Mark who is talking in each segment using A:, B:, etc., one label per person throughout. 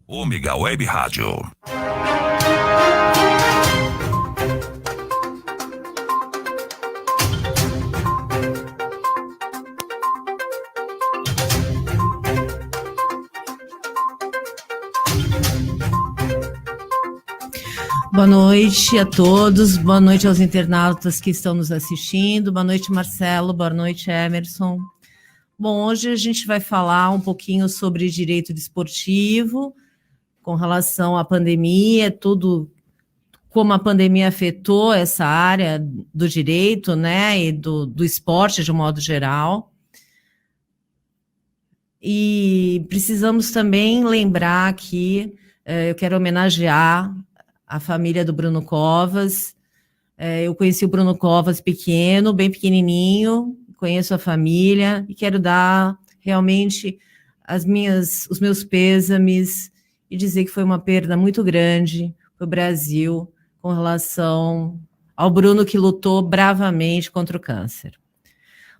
A: Ômega Web Rádio.
B: Boa noite a todos, boa noite aos internautas que estão nos assistindo, boa noite Marcelo, boa noite Emerson. Bom, hoje a gente vai falar um pouquinho sobre direito desportivo, com relação à pandemia, tudo como a pandemia afetou essa área do direito, né, e do esporte de um modo geral. E precisamos também lembrar que eu quero homenagear a família do Bruno Covas. Eu conheci o Bruno Covas pequeno, bem pequenininho, conheço a família e quero dar realmente os meus pêsames e dizer que foi uma perda muito grande para o Brasil com relação ao Bruno que lutou bravamente contra o câncer.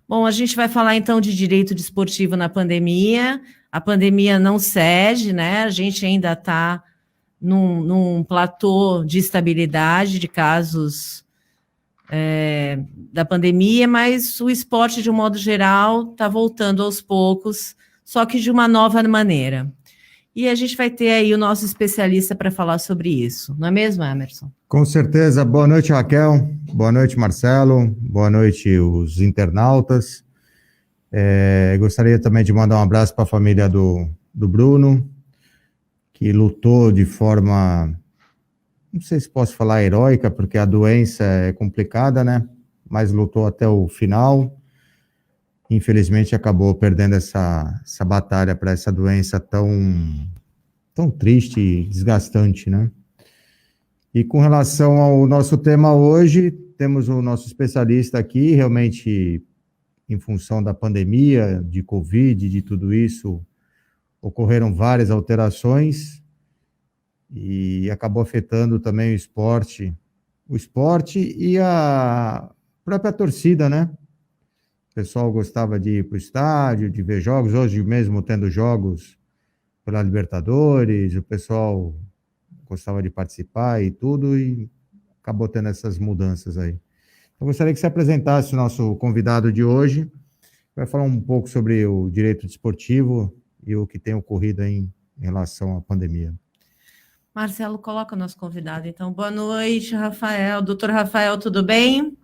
B: Bom, a gente vai falar então de direito desportivo na pandemia. A pandemia não cede, né? A gente ainda está num platô de estabilidade de casos da pandemia, mas o esporte, de um modo geral, está voltando aos poucos, só que de uma nova maneira. E a gente vai ter aí o nosso especialista para falar sobre isso, não é mesmo, Emerson?
C: Com certeza. Boa noite, Raquel. Boa noite, Marcelo. Boa noite, os internautas. Gostaria também de mandar um abraço para a família do Bruno, que lutou de forma, não sei se posso falar heróica, porque a doença é complicada, né? Mas lutou até o final. Infelizmente, acabou perdendo essa batalha para essa doença tão triste e desgastante, né? E com relação ao nosso tema hoje, temos o nosso especialista aqui, realmente, em função da pandemia, de Covid, de tudo isso, ocorreram várias alterações e acabou afetando também o esporte e a própria torcida, né? O pessoal gostava de ir para o estádio, de ver jogos, hoje mesmo tendo jogos pela Libertadores, o pessoal gostava de participar e tudo, e acabou tendo essas mudanças aí. Eu gostaria que você apresentasse o nosso convidado de hoje, vai falar um pouco sobre o direito desportivo e o que tem ocorrido aí em relação à pandemia.
B: Marcelo, coloca o nosso convidado, então. Boa noite, Rafael. Doutor Rafael, tudo bem?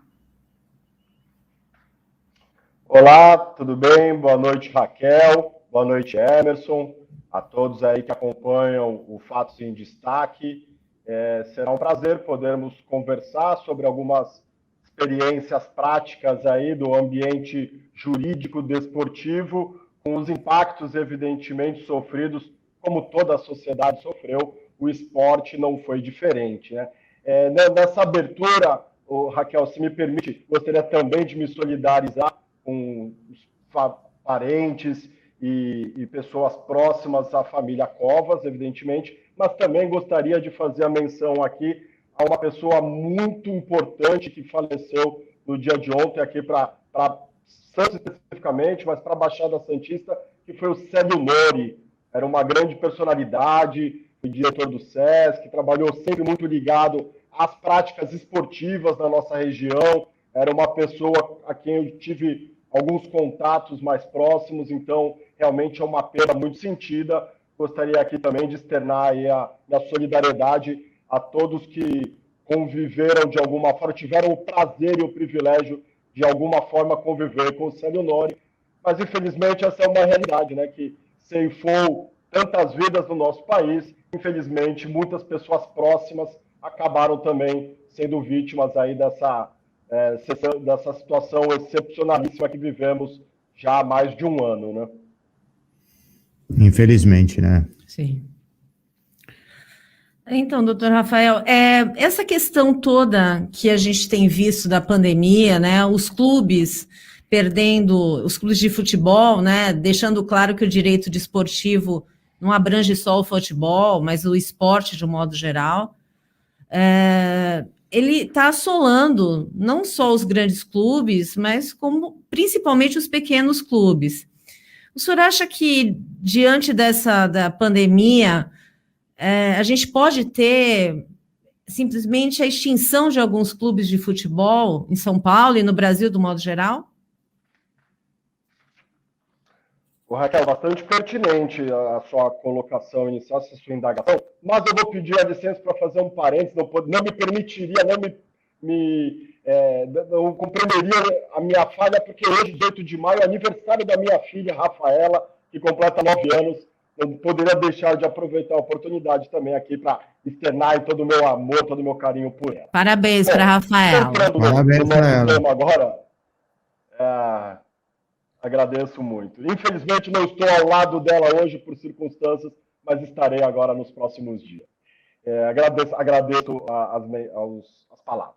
D: Olá, tudo bem? Boa noite, Raquel. Boa noite, Emerson. A todos aí que acompanham o Fatos em Destaque. Será um prazer podermos conversar sobre algumas experiências práticas aí do ambiente jurídico desportivo, com os impactos evidentemente sofridos, como toda a sociedade sofreu, o esporte não foi diferente, né? Nessa abertura, Raquel, se me permite, gostaria também de me solidarizar com os parentes e pessoas próximas à família Covas, evidentemente, mas também gostaria de fazer a menção aqui a uma pessoa muito importante que faleceu no dia de ontem aqui para Santos especificamente, mas para a Baixada Santista, que foi o Célio Nori. Era uma grande personalidade, foi diretor do SESC, trabalhou sempre muito ligado às práticas esportivas da nossa região, era uma pessoa a quem eu tive alguns contatos mais próximos, então realmente é uma perda muito sentida. Gostaria aqui também de externar aí a solidariedade a todos que conviveram de alguma forma, tiveram o prazer e o privilégio de alguma forma conviver com o Célio Nori, mas infelizmente essa é uma realidade, né, que ceifou tantas vidas no nosso país. Infelizmente muitas pessoas próximas acabaram também sendo vítimas aí dessa situação excepcionalíssima que vivemos já há mais de um ano, né?
C: Infelizmente, né?
B: Sim. Então, doutor Rafael, essa questão toda que a gente tem visto da pandemia, né, os clubes perdendo, os clubes de futebol, né, deixando claro que o direito desportivo não abrange só o futebol, mas o esporte de um modo geral, ele está assolando não só os grandes clubes, mas como principalmente os pequenos clubes. O senhor acha que, diante da pandemia, a gente pode ter simplesmente a extinção de alguns clubes de futebol em São Paulo e no Brasil, do modo geral?
D: Raquel, bastante pertinente a sua colocação inicial, a sua indagação, mas eu vou pedir a licença para fazer um parênteses, não me permitiria, não compreenderia a minha falha, porque hoje, 18 de maio, é aniversário da minha filha, Rafaela, que completa 9 anos, eu poderia deixar de aproveitar a oportunidade também aqui para externar todo o meu amor, todo o meu carinho por ela.
B: Parabéns para Rafaela.
C: Parabéns para ela.
D: Agora, agradeço muito. Infelizmente, não estou ao lado dela hoje por circunstâncias, mas estarei agora nos próximos dias. Agradeço as palavras.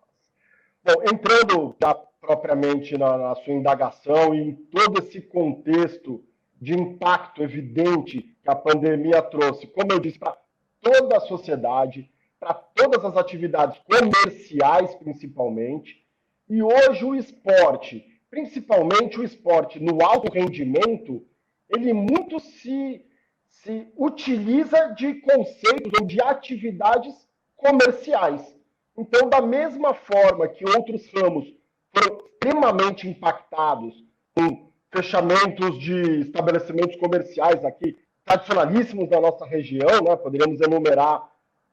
D: Bom, entrando já propriamente na sua indagação e em todo esse contexto de impacto evidente que a pandemia trouxe, como eu disse, para toda a sociedade, para todas as atividades comerciais, principalmente, e hoje o esporte, principalmente o esporte no alto rendimento, ele muito se utiliza de conceitos ou de atividades comerciais. Então, da mesma forma que outros ramos foram extremamente impactados com fechamentos de estabelecimentos comerciais aqui, tradicionalíssimos da nossa região, né? Poderíamos enumerar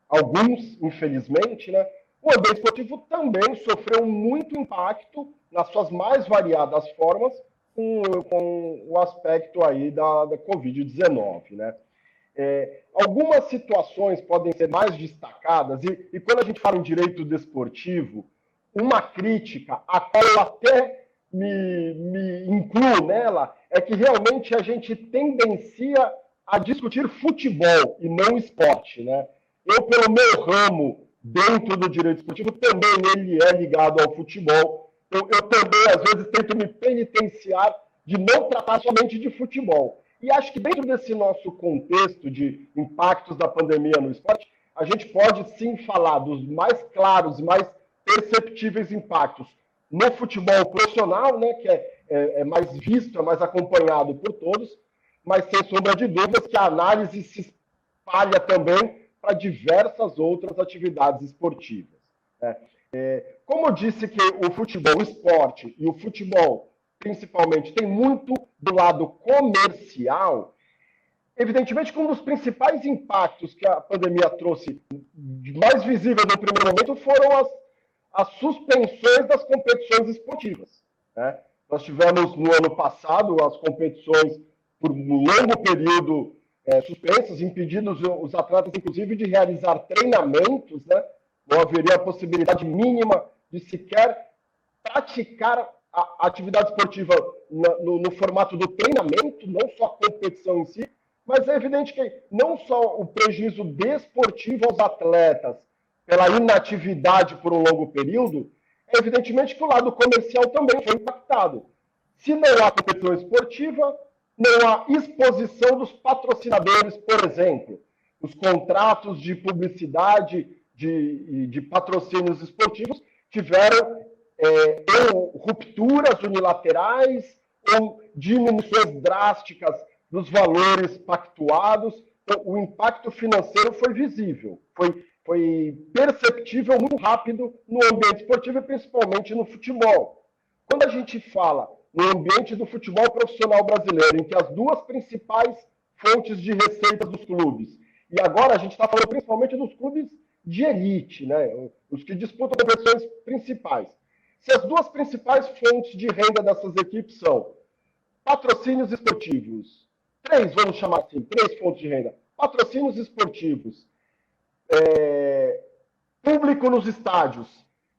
D: alguns, infelizmente, né? O ambiente esportivo também sofreu muito impacto nas suas mais variadas formas com o aspecto aí da Covid-19, né? Algumas situações podem ser mais destacadas, e quando a gente fala em direito desportivo, uma crítica, a qual eu até me incluo nela, é que realmente a gente tendencia a discutir futebol e não esporte, né? Eu, pelo meu ramo dentro do direito esportivo, também ele é ligado ao futebol. Eu também, às vezes, tento me penitenciar de não tratar somente de futebol. E acho que dentro desse nosso contexto de impactos da pandemia no esporte, a gente pode sim falar dos mais claros e mais perceptíveis impactos no futebol profissional, né, que é mais visto, é mais acompanhado por todos, mas sem sombra de dúvidas que a análise se espalha também para diversas outras atividades esportivas, né? Como eu disse que o futebol, o esporte e o futebol, principalmente, tem muito do lado comercial, evidentemente que um dos principais impactos que a pandemia trouxe, mais visível no primeiro momento, foram as suspensões das competições esportivas, né? Nós tivemos no ano passado as competições por um longo período suspensas, impedindo os atletas, inclusive, de realizar treinamentos, né? Não haveria a possibilidade mínima de sequer praticar a atividade esportiva no formato do treinamento, não só a competição em si, mas é evidente que não só o prejuízo desportivo aos atletas pela inatividade por um longo período, é evidentemente que o lado comercial também foi impactado. Se não há competição esportiva, não há exposição dos patrocinadores, por exemplo. Os contratos de publicidade, de patrocínios esportivos tiveram ou rupturas unilaterais ou diminuições drásticas dos valores pactuados. Então, o impacto financeiro foi visível, foi perceptível muito rápido no ambiente esportivo e principalmente no futebol. Quando a gente fala no ambiente do futebol profissional brasileiro, em que as duas principais fontes de receitas dos clubes, e agora a gente está falando principalmente dos clubes de elite, né? Os que disputam competições principais. Se as duas principais fontes de renda dessas equipes são patrocínios esportivos, vamos chamar assim, 3 fontes de renda, patrocínios esportivos, público nos estádios,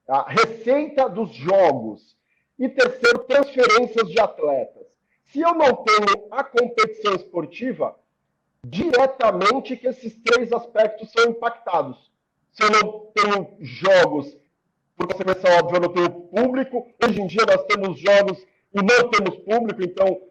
D: a receita dos jogos, e terceiro, transferências de atletas. Se eu não tenho a competição esportiva, diretamente que esses 3 aspectos são impactados. Se eu não tenho jogos, por consequência óbvia, eu não tenho público. Hoje em dia nós temos jogos e não temos público, então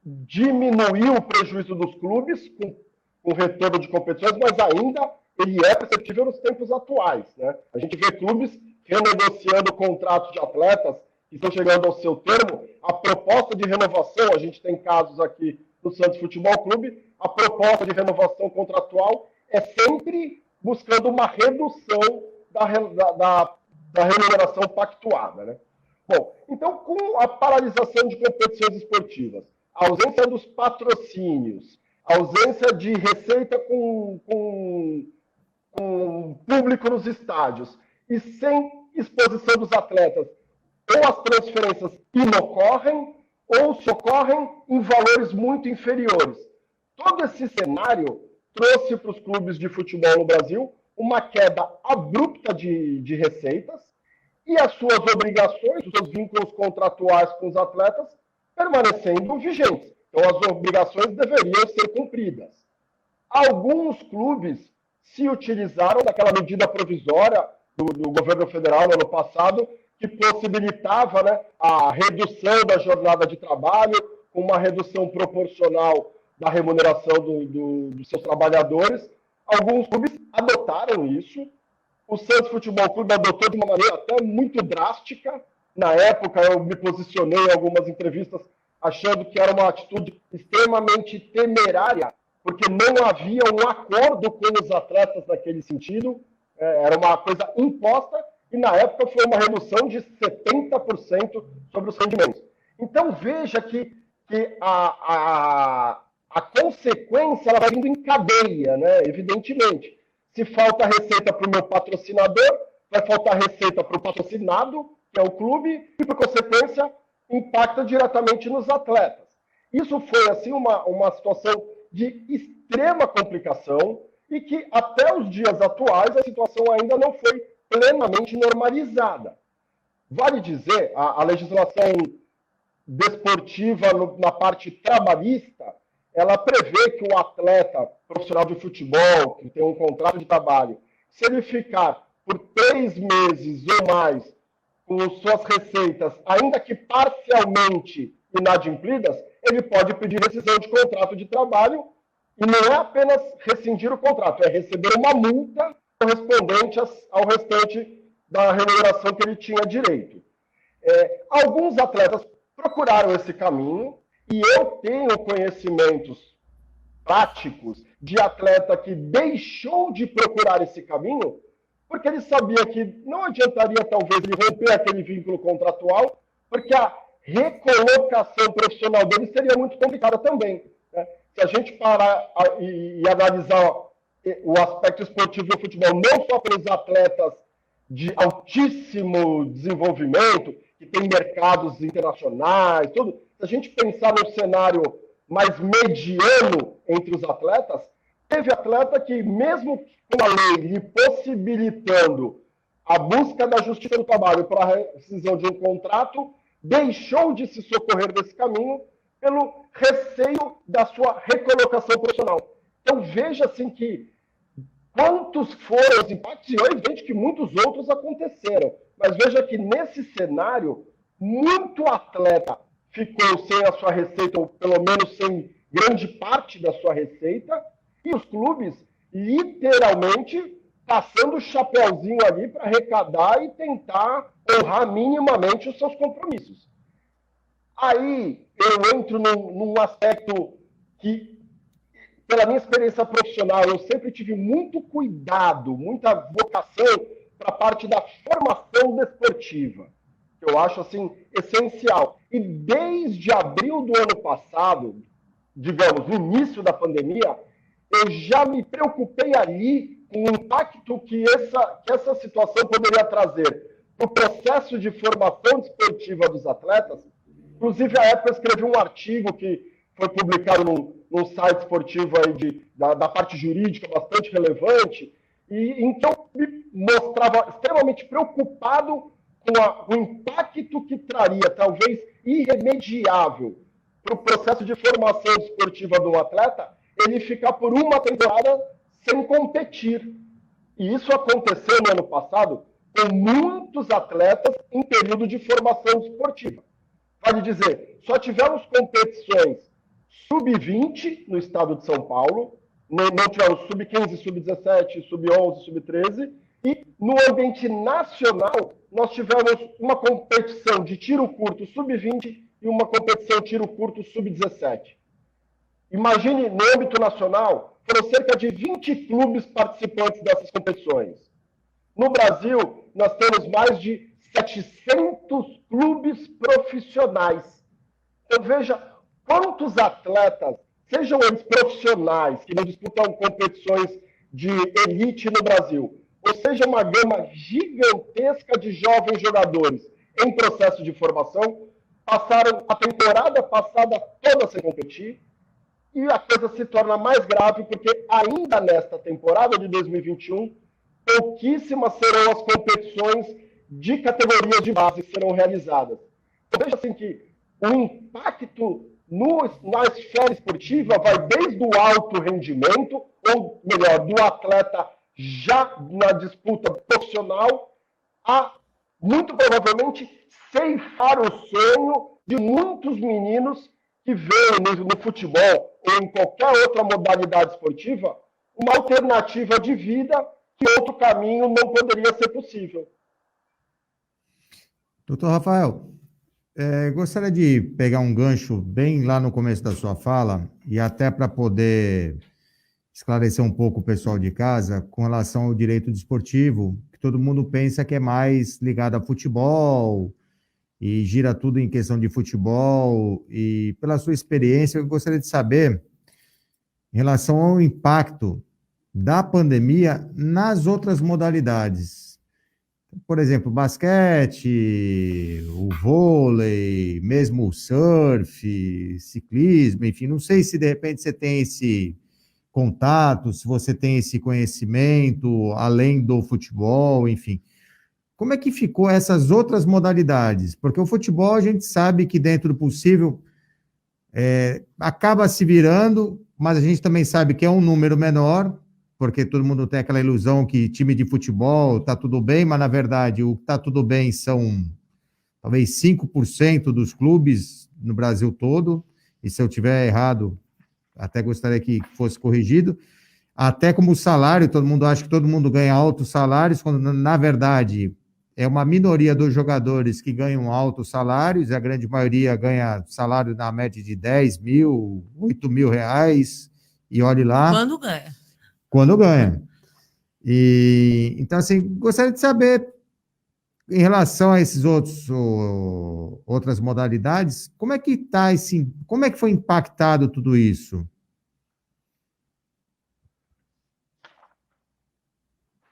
D: diminuiu o prejuízo dos clubes com o retorno de competições, mas ainda ele é perceptível nos tempos atuais, né? A gente vê clubes renegociando contratos de atletas que estão chegando ao seu termo. A proposta de renovação, a gente tem casos aqui no Santos Futebol Clube, a proposta de renovação contratual é sempre buscando uma redução da remuneração pactuada, né? Bom, então, com a paralisação de competições esportivas, a ausência dos patrocínios, a ausência de receita com público nos estádios e sem exposição dos atletas, ou as transferências inocorrem, ou se ocorrem em valores muito inferiores. Todo esse cenário trouxe para os clubes de futebol no Brasil uma queda abrupta de receitas e as suas obrigações, os seus vínculos contratuais com os atletas permanecendo vigentes. Então, as obrigações deveriam ser cumpridas. Alguns clubes se utilizaram daquela medida provisória do governo federal no ano passado, que possibilitava, né, a redução da jornada de trabalho, com uma redução proporcional da remuneração dos seus trabalhadores. Alguns clubes adotaram isso. O Santos Futebol Clube adotou de uma maneira até muito drástica. Na época, eu me posicionei em algumas entrevistas achando que era uma atitude extremamente temerária, porque não havia um acordo com os atletas naquele sentido. Era uma coisa imposta e, na época, foi uma redução de 70% sobre os rendimentos. Então, veja que a consequência ela vai vindo em cadeia, né? Evidentemente. Se falta receita para o meu patrocinador, vai faltar receita para o patrocinado, que é o clube, e, por consequência, impacta diretamente nos atletas. Isso foi, assim, uma situação de extrema complicação e que, até os dias atuais, a situação ainda não foi plenamente normalizada. Vale dizer, a legislação desportiva na parte trabalhista, ela prevê que o atleta profissional de futebol, que tem um contrato de trabalho, se ele ficar por 3 meses ou mais com suas receitas, ainda que parcialmente inadimplidas, ele pode pedir rescisão de contrato de trabalho e não é apenas rescindir o contrato, é receber uma multa correspondente ao restante da remuneração que ele tinha direito. Alguns atletas procuraram esse caminho e eu tenho conhecimentos práticos de atleta que deixou de procurar esse caminho porque ele sabia que não adiantaria talvez ele romper aquele vínculo contratual, porque a recolocação profissional dele seria muito complicada também, né? Se a gente parar e analisar o aspecto esportivo do futebol, não só pelos atletas de altíssimo desenvolvimento, que tem mercados internacionais, tudo, se a gente pensar num cenário mais mediano entre os atletas, teve atleta que, mesmo com a lei lhe possibilitando a busca da justiça do trabalho para a rescisão de um contrato, deixou de se socorrer desse caminho pelo receio da sua recolocação profissional. Então, veja assim que quantos foram os impactos, e é evidente que muitos outros aconteceram, mas veja que nesse cenário, muito atleta ficou sem a sua receita, ou pelo menos sem grande parte da sua receita, e os clubes literalmente passando o chapéuzinho ali para arrecadar e tentar honrar minimamente os seus compromissos. Aí eu entro num aspecto que, pela minha experiência profissional, eu sempre tive muito cuidado, muita vocação para a parte da formação desportiva, que eu acho assim essencial. E desde abril do ano passado, digamos, no início da pandemia, eu já me preocupei ali com o impacto que essa situação poderia trazer para o processo de formação desportiva dos atletas. Inclusive, à época, eu escrevi um artigo que foi publicado num site esportivo aí da parte jurídica bastante relevante, e em que eu me mostrava extremamente preocupado com o impacto que traria, talvez irremediável, para o processo de formação desportiva do atleta, ele ficar por uma temporada sem competir. E isso aconteceu no ano passado com muitos atletas em período de formação desportiva. Vale dizer, só tivemos competições sub-20 no estado de São Paulo, não tivemos sub-15, sub-17, sub-11, sub-13, e no ambiente nacional nós tivemos uma competição de tiro curto sub-20 e uma competição de tiro curto sub-17. Imagine, no âmbito nacional, foram cerca de 20 clubes participantes dessas competições. No Brasil, nós temos mais de 700 clubes profissionais. Então, veja quantos atletas, sejam eles profissionais, que não disputam competições de elite no Brasil, ou seja, uma gama gigantesca de jovens jogadores em processo de formação, passaram a temporada passada toda sem competir, e a coisa se torna mais grave porque ainda nesta temporada de 2021, pouquíssimas serão as competições de categorias de base que serão realizadas. Então, veja assim que o impacto na esfera esportiva vai desde o alto rendimento, ou melhor, do atleta já na disputa profissional, a, muito provavelmente, ceifar o sonho de muitos meninos que veem no futebol ou em qualquer outra modalidade esportiva uma alternativa de vida que outro caminho não poderia ser possível.
C: Doutor Rafael, gostaria de pegar um gancho bem lá no começo da sua fala e até para poder esclarecer um pouco o pessoal de casa com relação ao direito desportivo, que todo mundo pensa que é mais ligado a futebol e gira tudo em questão de futebol. E pela sua experiência, eu gostaria de saber em relação ao impacto da pandemia nas outras modalidades. Por exemplo, basquete, o vôlei, mesmo o surf, ciclismo, enfim, não sei se de repente você tem esse contato, se você tem esse conhecimento além do futebol, enfim. Como é que ficou essas outras modalidades? Porque o futebol a gente sabe que dentro do possível acaba se virando, mas a gente também sabe que é um número menor, porque todo mundo tem aquela ilusão que time de futebol está tudo bem, mas na verdade o que está tudo bem são talvez 5% dos clubes no Brasil todo, e se eu tiver errado, até gostaria que fosse corrigido. Até como salário, todo mundo acha que todo mundo ganha altos salários, quando na verdade é uma minoria dos jogadores que ganham altos salários, a grande maioria ganha salário na média de 10 mil, 8 mil reais, e olhe lá.
B: Quando ganha.
C: Quando ganha. E, então, assim, gostaria de saber, em relação a esses outras modalidades, como é que tá como é que foi impactado tudo isso?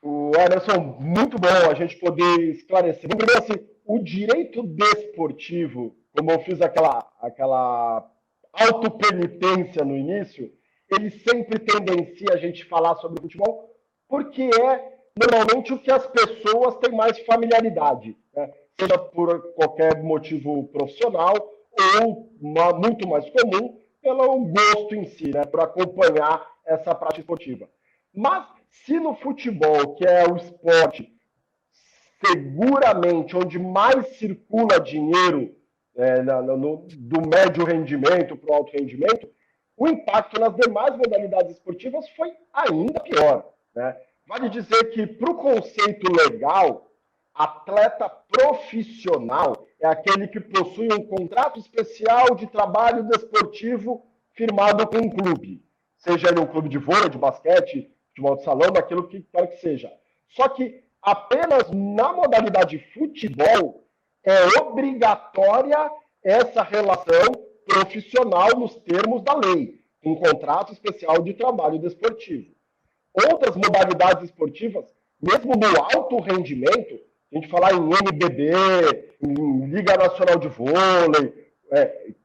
D: O Emerson, muito bom a gente poder esclarecer. Primeiro, assim, o direito desportivo, como eu fiz aquela autopenitência no início, ele sempre tendencia a gente falar sobre futebol, porque é normalmente o que as pessoas têm mais familiaridade, né? Seja por qualquer motivo profissional ou muito mais comum pelo gosto em si, né? Por acompanhar essa prática esportiva. Mas se no futebol, que é o esporte seguramente onde mais circula dinheiro do médio rendimento para o alto rendimento, o impacto nas demais modalidades esportivas foi ainda pior, né? Vale dizer que, para o conceito legal, atleta profissional é aquele que possui um contrato especial de trabalho desportivo firmado com um clube, seja ele um clube de vôlei, de basquete, futebol de salão, daquilo que quer que seja. Só que apenas na modalidade futebol é obrigatória essa relação profissional nos termos da lei, um contrato especial de trabalho desportivo. Outras modalidades esportivas, mesmo no alto rendimento, a gente falar em NBB, em Liga Nacional de Vôlei,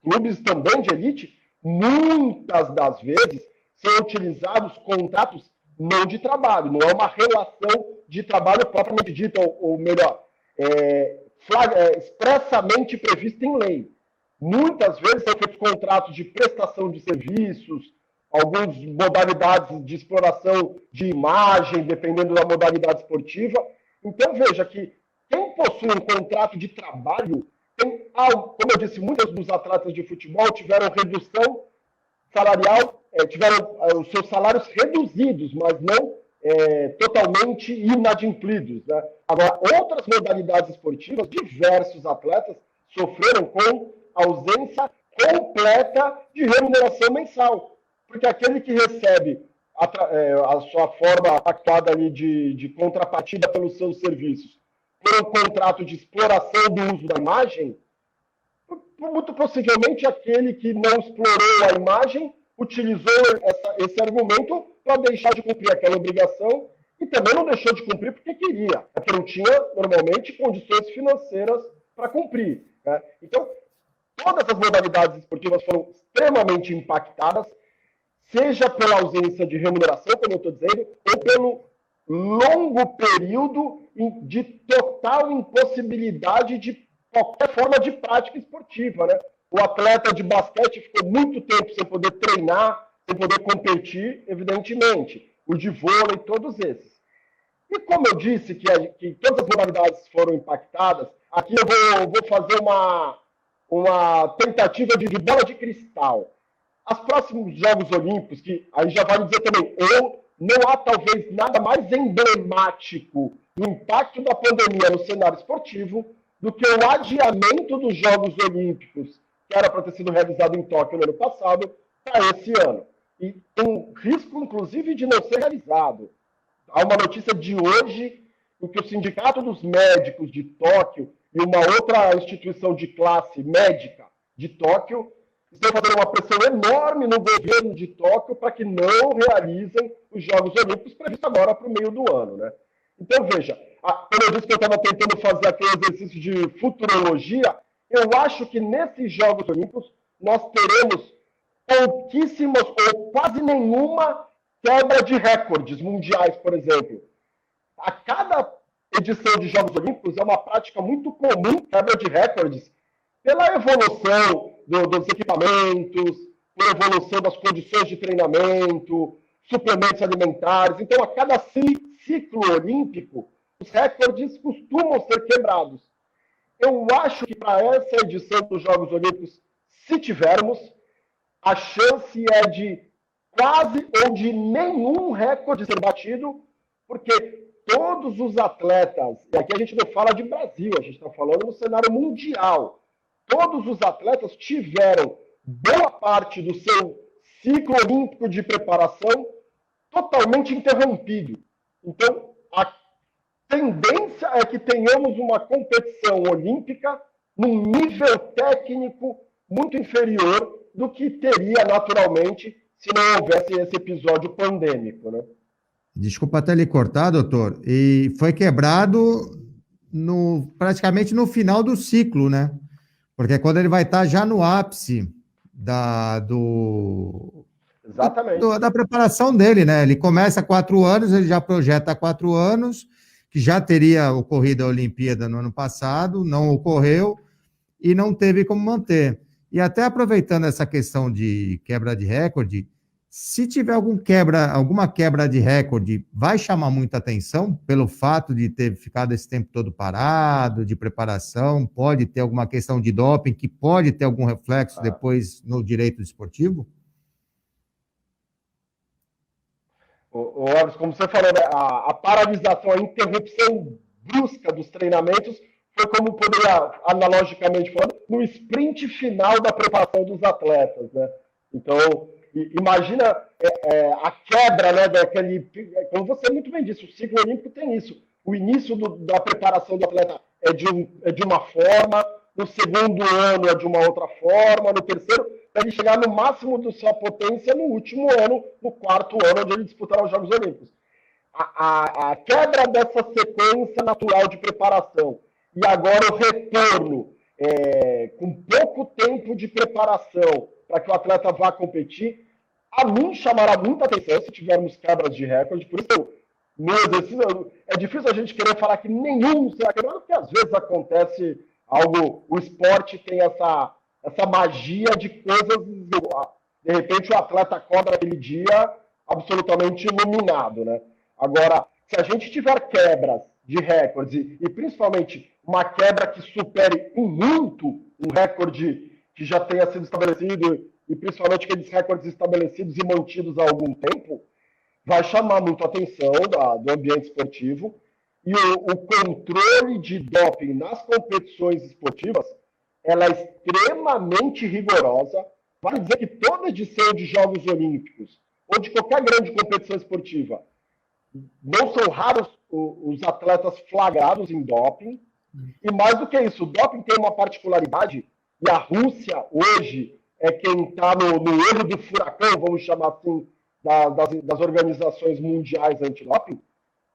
D: clubes também de elite, muitas das vezes são utilizados contratos não de trabalho, não é uma relação de trabalho propriamente dita, ou melhor, expressamente prevista em lei. Muitas vezes são feitos contratos de prestação de serviços, algumas modalidades de exploração de imagem, dependendo da modalidade esportiva. Então, veja que quem possui um contrato de trabalho tem algo, como eu disse, muitos dos atletas de futebol tiveram redução salarial, tiveram os seus salários reduzidos, mas não totalmente inadimplidos, né? Agora, outras modalidades esportivas, diversos atletas sofreram com ausência completa de remuneração mensal. Porque aquele que recebe a sua forma pactuada ali de contrapartida pelos seus serviços por um contrato de exploração do uso da imagem, muito possivelmente aquele que não explorou a imagem utilizou esse argumento para deixar de cumprir aquela obrigação e também não deixou de cumprir porque queria, porque não tinha, normalmente, condições financeiras para cumprir. Né? Então, todas as modalidades esportivas foram extremamente impactadas, seja pela ausência de remuneração, como eu estou dizendo, ou pelo longo período de total impossibilidade de qualquer forma de prática esportiva, né? O atleta de basquete ficou muito tempo sem poder treinar, sem poder competir, evidentemente. O de vôlei, todos esses. E como eu disse que todas as modalidades foram impactadas, aqui eu vou fazer uma tentativa de bola de cristal. Os próximos Jogos Olímpicos, que aí já vale dizer também, não há talvez nada mais emblemático do impacto da pandemia no cenário esportivo do que o adiamento dos Jogos Olímpicos, que era para ter sido realizado em Tóquio no ano passado, para esse ano. E com risco, inclusive, de não ser realizado. Há uma notícia de hoje em que o Sindicato dos Médicos de Tóquio e uma outra instituição de classe médica de Tóquio estão fazendo uma pressão enorme no governo de Tóquio para que não realizem os Jogos Olímpicos previstos agora para o meio do ano. Né? Então, veja, quando eu disse que eu estava tentando fazer aquele exercício de futurologia, eu acho que nesses Jogos Olímpicos nós teremos pouquíssimas ou quase nenhuma quebra de recordes mundiais, por exemplo. A cada edição de Jogos Olímpicos é uma prática muito comum, quebra de recordes, pela evolução dos equipamentos, pela evolução das condições de treinamento, suplementos alimentares. Então, a cada ciclo olímpico, os recordes costumam ser quebrados. Eu acho que para essa edição dos Jogos Olímpicos, se tivermos, a chance é de quase ou de nenhum recorde ser batido, porque todos os atletas, e aqui a gente não fala de Brasil, a gente está falando no cenário mundial, todos os atletas tiveram boa parte do seu ciclo olímpico de preparação totalmente interrompido. Então, a tendência é que tenhamos uma competição olímpica num nível técnico muito inferior do que teria naturalmente se não houvesse esse episódio pandêmico, né?
C: Desculpa até lhe cortar, doutor. E foi quebrado praticamente no final do ciclo, né? Porque quando ele vai estar já no ápice
D: Exatamente.
C: da preparação dele, né? Ele começa 4 anos, ele já projeta 4 anos, que já teria ocorrido a Olimpíada no ano passado, não ocorreu e não teve como manter. E até aproveitando essa questão de quebra de recorde, se tiver alguma quebra de recorde, vai chamar muita atenção pelo fato de ter ficado esse tempo todo parado, de preparação, pode ter alguma questão de doping que pode ter algum reflexo depois no direito desportivo?
D: Como você falou, né, a paralisação, a interrupção brusca dos treinamentos foi como poderia, analogicamente falando, no sprint final da preparação dos atletas, né? Então, imagina a quebra, né, daquele... Como você muito bem disse, o ciclo olímpico tem isso. O início da preparação do atleta é de uma forma, no segundo ano é de uma outra forma, no terceiro, para ele chegar no máximo da sua potência no último ano, no 4º ano, onde ele disputará os Jogos Olímpicos. A quebra dessa sequência natural de preparação e agora o retorno com pouco tempo de preparação para que o atleta vá competir, a mim chamará muita atenção se tivermos quebras de recorde. Por isso, no exercício, é difícil a gente querer falar que nenhum será quebrado, porque às vezes acontece algo, o esporte tem essa magia de coisas, de repente o atleta acorda naquele dia absolutamente iluminado, né? Agora, se a gente tiver quebras de recordes, e principalmente uma quebra que supere em muito um recorde que já tenha sido estabelecido, e principalmente aqueles recordes estabelecidos e mantidos há algum tempo, vai chamar muito a atenção do ambiente esportivo, e o controle de doping nas competições esportivas, ela é extremamente rigorosa. Vale dizer que toda edição de Jogos Olímpicos, ou de qualquer grande competição esportiva. Não são raros os atletas flagrados em doping, e mais do que isso, o doping tem uma particularidade, e a Rússia hoje é quem está no olho do furacão, vamos chamar assim, das organizações mundiais antidoping.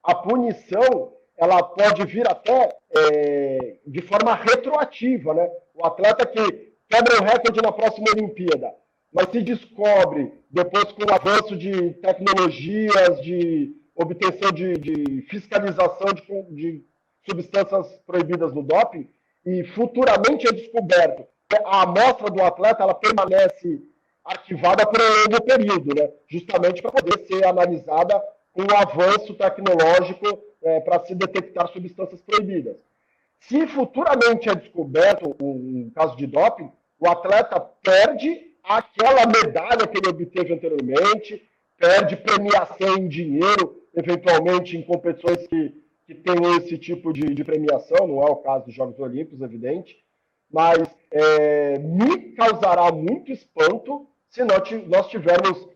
D: A punição ela pode vir até de forma retroativa, né? O atleta que quebra o recorde na próxima Olimpíada, mas se descobre, depois com o avanço de tecnologias, de obtenção de fiscalização de substâncias proibidas no doping, e futuramente é descoberto que a amostra do atleta ela permanece arquivada por um longo período, né? Justamente para poder ser analisada com o avanço tecnológico para se detectar substâncias proibidas. Se futuramente é descoberto um caso de doping, o atleta perde aquela medalha que ele obteve anteriormente, perde premiação em dinheiro, eventualmente em competições que tem esse tipo de premiação, não é o caso dos Jogos Olímpicos, evidente, mas me causará muito espanto se nós tivermos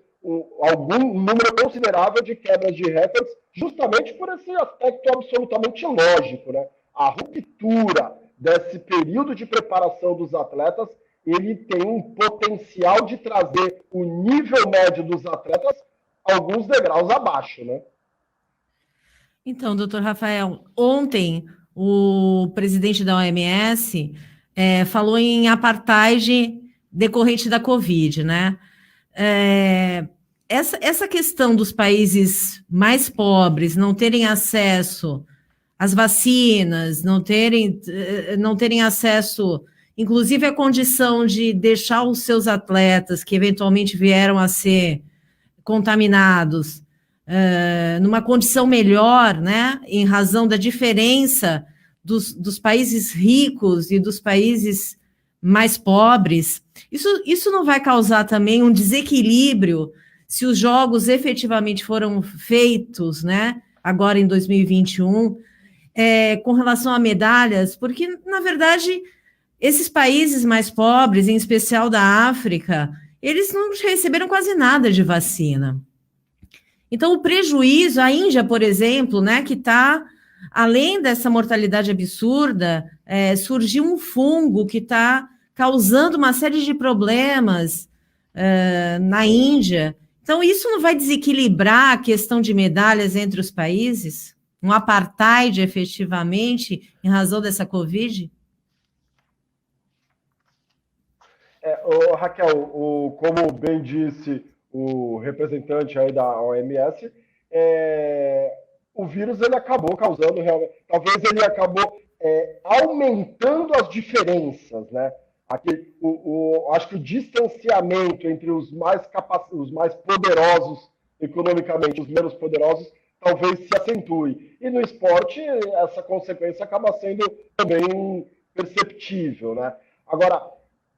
D: algum número considerável de quebras de recordes, justamente por esse aspecto absolutamente lógico, né? A ruptura desse período de preparação dos atletas, ele tem um potencial de trazer o nível médio dos atletas alguns degraus abaixo, né?
B: Então, doutor Rafael, ontem o presidente da OMS falou em apartheid decorrente da Covid, né? Essa questão dos países mais pobres não terem acesso às vacinas, não terem acesso, inclusive, à condição de deixar os seus atletas que eventualmente vieram a ser contaminados numa condição melhor, né, em razão da diferença dos países ricos e dos países mais pobres, isso não vai causar também um desequilíbrio se os jogos efetivamente foram feitos, né, agora em 2021, com relação a medalhas, porque, na verdade, esses países mais pobres, em especial da África, eles não receberam quase nada de vacina. Então, o prejuízo, a Índia, por exemplo, né, que está, além dessa mortalidade absurda, surgiu um fungo que está causando uma série de problemas na Índia. Então, isso não vai desequilibrar a questão de medalhas entre os países? Um apartheid, efetivamente, em razão dessa Covid?
D: Raquel, como bem disse o representante aí da OMS, o vírus ele acabou causando realmente, talvez ele acabou aumentando as diferenças, né? Acho que o distanciamento entre os mais poderosos economicamente, os menos poderosos, talvez se acentue. E no esporte, essa consequência acaba sendo também perceptível, né? Agora,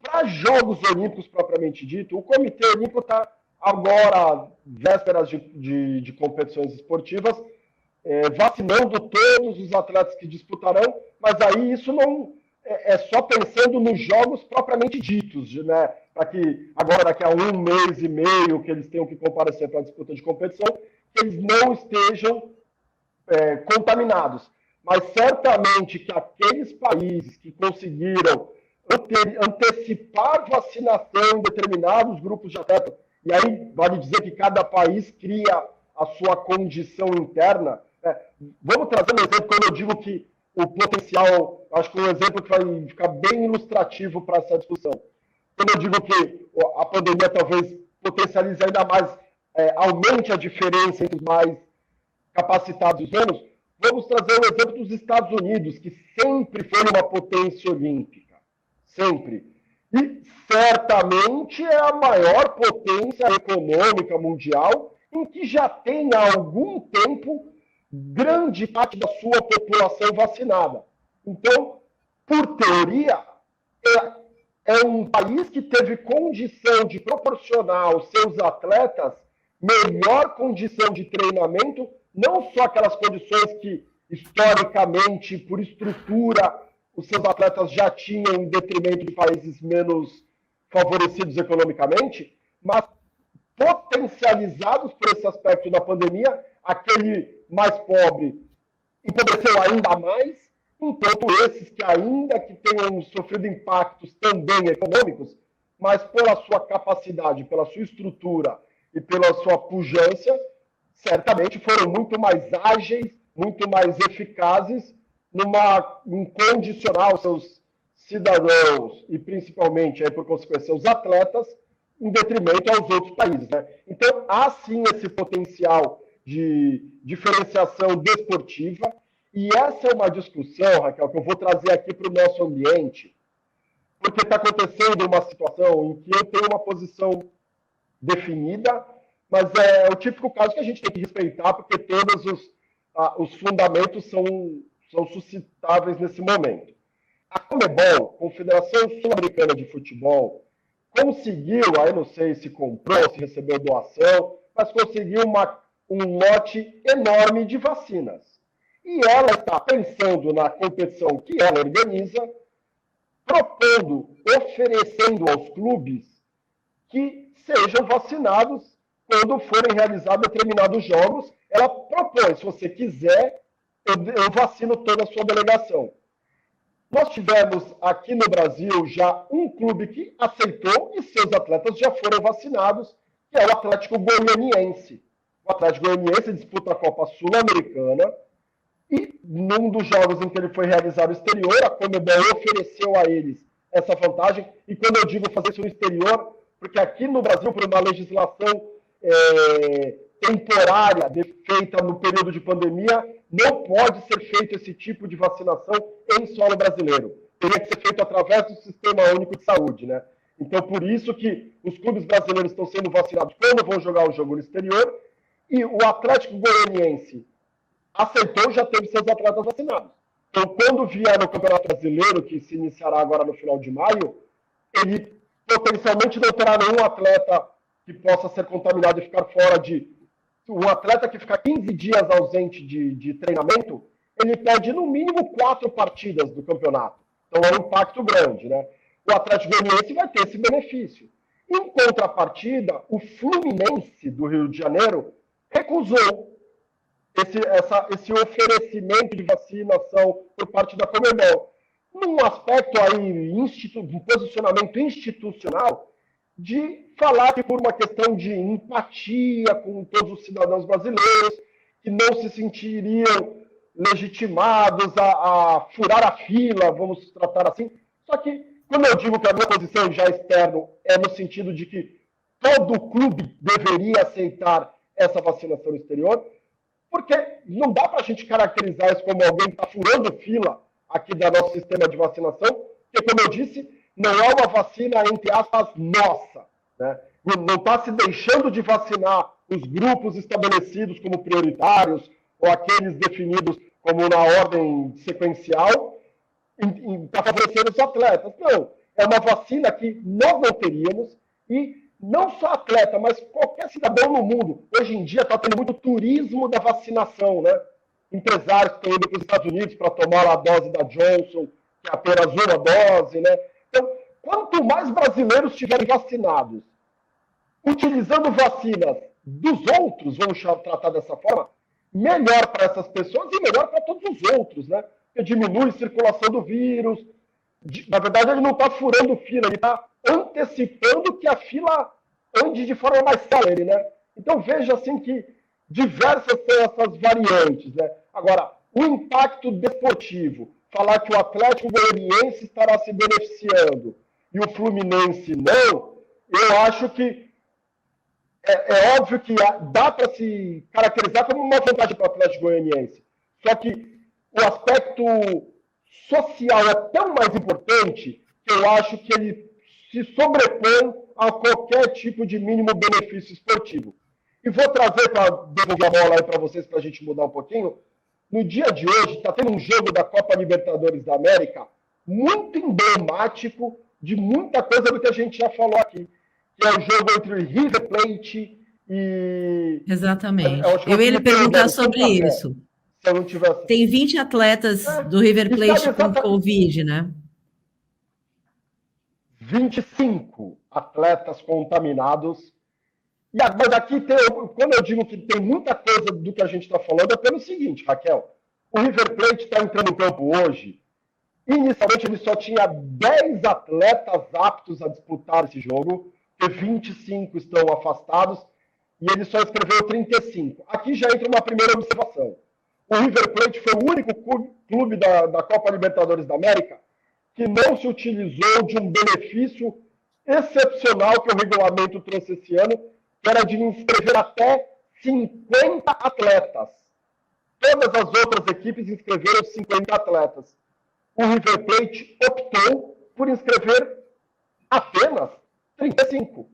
D: para Jogos Olímpicos propriamente dito, o Comitê Olímpico está agora, vésperas de competições esportivas, vacinando todos os atletas que disputarão, mas aí isso não é só pensando nos jogos propriamente ditos, né? Para que agora, daqui a 1 mês e meio, que eles tenham que comparecer para a disputa de competição, que eles não estejam contaminados. Mas certamente que aqueles países que conseguiram antecipar vacinação em determinados grupos de atletas, e aí vale dizer que cada país cria a sua condição interna. Vamos trazer um exemplo, quando eu digo que o potencial, acho que um exemplo que vai ficar bem ilustrativo para essa discussão. Quando eu digo que a pandemia talvez potencialize ainda mais, aumente a diferença entre os mais capacitados e os menos, vamos trazer um exemplo dos Estados Unidos, que sempre foi uma potência olímpica. Sempre. E certamente é a maior potência econômica mundial, em que já tem há algum tempo grande parte da sua população vacinada. Então, por teoria, é um país que teve condição de proporcionar aos seus atletas melhor condição de treinamento, não só aquelas condições que, historicamente, por estrutura, os seus atletas já tinham em detrimento de países menos favorecidos economicamente, mas potencializados por esse aspecto da pandemia, aquele mais pobre empobreceu ainda mais, enquanto esses que ainda que tenham sofrido impactos também econômicos, mas pela sua capacidade, pela sua estrutura e pela sua pujança, certamente foram muito mais ágeis, muito mais eficazes em condicionar os seus cidadãos e principalmente, aí, por consequência, os atletas, em detrimento aos outros países. Né? Então, há sim esse potencial de diferenciação desportiva, e essa é uma discussão, Raquel, que eu vou trazer aqui para o nosso ambiente, porque está acontecendo uma situação em que eu tenho uma posição definida, mas é o típico caso que a gente tem que respeitar, porque todos os fundamentos são suscitáveis nesse momento. A Conmebol, Confederação Sul-Americana de Futebol, conseguiu, aí não sei se comprou, se recebeu doação, mas conseguiu um lote enorme de vacinas. E ela está pensando na competição que ela organiza, propondo, oferecendo aos clubes que sejam vacinados quando forem realizados determinados jogos. Ela propõe, se você quiser, eu vacino toda a sua delegação. Nós tivemos aqui no Brasil já um clube que aceitou e seus atletas já foram vacinados, que é o Atlético Goianiense. O Atlético Goianiense disputa a Copa Sul-Americana e num dos jogos em que ele foi realizado no exterior, a Conmebol ofereceu a eles essa vantagem. E quando eu digo fazer isso no exterior, porque aqui no Brasil, por uma legislação temporária feita no período de pandemia, não pode ser feito esse tipo de vacinação em solo brasileiro. Teria que ser feito através do Sistema Único de Saúde, né? Então, por isso que os clubes brasileiros estão sendo vacinados quando vão jogar o jogo no exterior, e o Atlético Goianiense aceitou, já teve seus atletas vacinados. Então, quando vier no Campeonato Brasileiro, que se iniciará agora no final de maio, ele potencialmente não terá nenhum atleta que possa ser contaminado e ficar fora de... Um atleta que ficar 15 dias ausente de treinamento, ele perde no mínimo 4 partidas do campeonato. Então é um impacto grande, né? O Atlético Goianiense vai ter esse benefício. Em contrapartida, o Fluminense do Rio de Janeiro recusou esse oferecimento de vacinação por parte da Conmebol. Num aspecto aí, um posicionamento institucional, de falar que por uma questão de empatia com todos os cidadãos brasileiros, que não se sentiriam legitimados a furar a fila, vamos tratar assim. Só que, como eu digo que a minha posição já externo é no sentido de que todo clube deveria aceitar essa vacinação no exterior, porque não dá para a gente caracterizar isso como alguém que está furando fila aqui do nosso sistema de vacinação, porque, como eu disse, não é uma vacina, entre aspas, nossa. Né? Não está se deixando de vacinar os grupos estabelecidos como prioritários ou aqueles definidos como na ordem sequencial para favorecer os atletas. Não, é uma vacina que nós não teríamos e não só atleta, mas qualquer cidadão no mundo. Hoje em dia está tendo muito turismo da vacinação, né? Empresários que estão indo para os Estados Unidos para tomar a dose da Johnson, que é apenas uma dose, né? Então, quanto mais brasileiros estiverem vacinados, utilizando vacinas dos outros, vamos tratar dessa forma, melhor para essas pessoas e melhor para todos os outros, né? Porque diminui a circulação do vírus. Na verdade, ele não está furando fila, ele está antecipando que a fila ande de forma mais célere, né? Então, veja assim que diversas são essas variantes, né? Agora, o impacto desportivo, falar que o Atlético Goianiense estará se beneficiando e o Fluminense não, eu acho que é óbvio que dá para se caracterizar como uma vantagem para o Atlético Goianiense. Só que o aspecto social é tão mais importante que eu acho que ele se sobrepõe a qualquer tipo de mínimo benefício esportivo. E vou trazer para devolver a bola aí para vocês, para a gente mudar um pouquinho. No dia de hoje, está tendo um jogo da Copa Libertadores da América muito emblemático de muita coisa do que a gente já falou aqui, que é o jogo entre River Plate e...
B: Exatamente. Eu ia lhe perguntar sobre isso.
D: Se eu não tivesse...
B: Tem 20 atletas do River Plate com Covid, né?
D: 25 atletas contaminados Mas aqui, quando eu digo que tem muita coisa do que a gente está falando, é pelo seguinte, Raquel. O River Plate está entrando em campo hoje. Inicialmente, ele só tinha 10 atletas aptos a disputar esse jogo, porque 25 estão afastados, e ele só escreveu 35. Aqui já entra uma primeira observação. O River Plate foi o único clube da Copa Libertadores da América que não se utilizou de um benefício excepcional que o regulamento trouxe esse ano, que era de inscrever até 50 atletas. Todas as outras equipes inscreveram 50 atletas. O River Plate optou por inscrever apenas 35.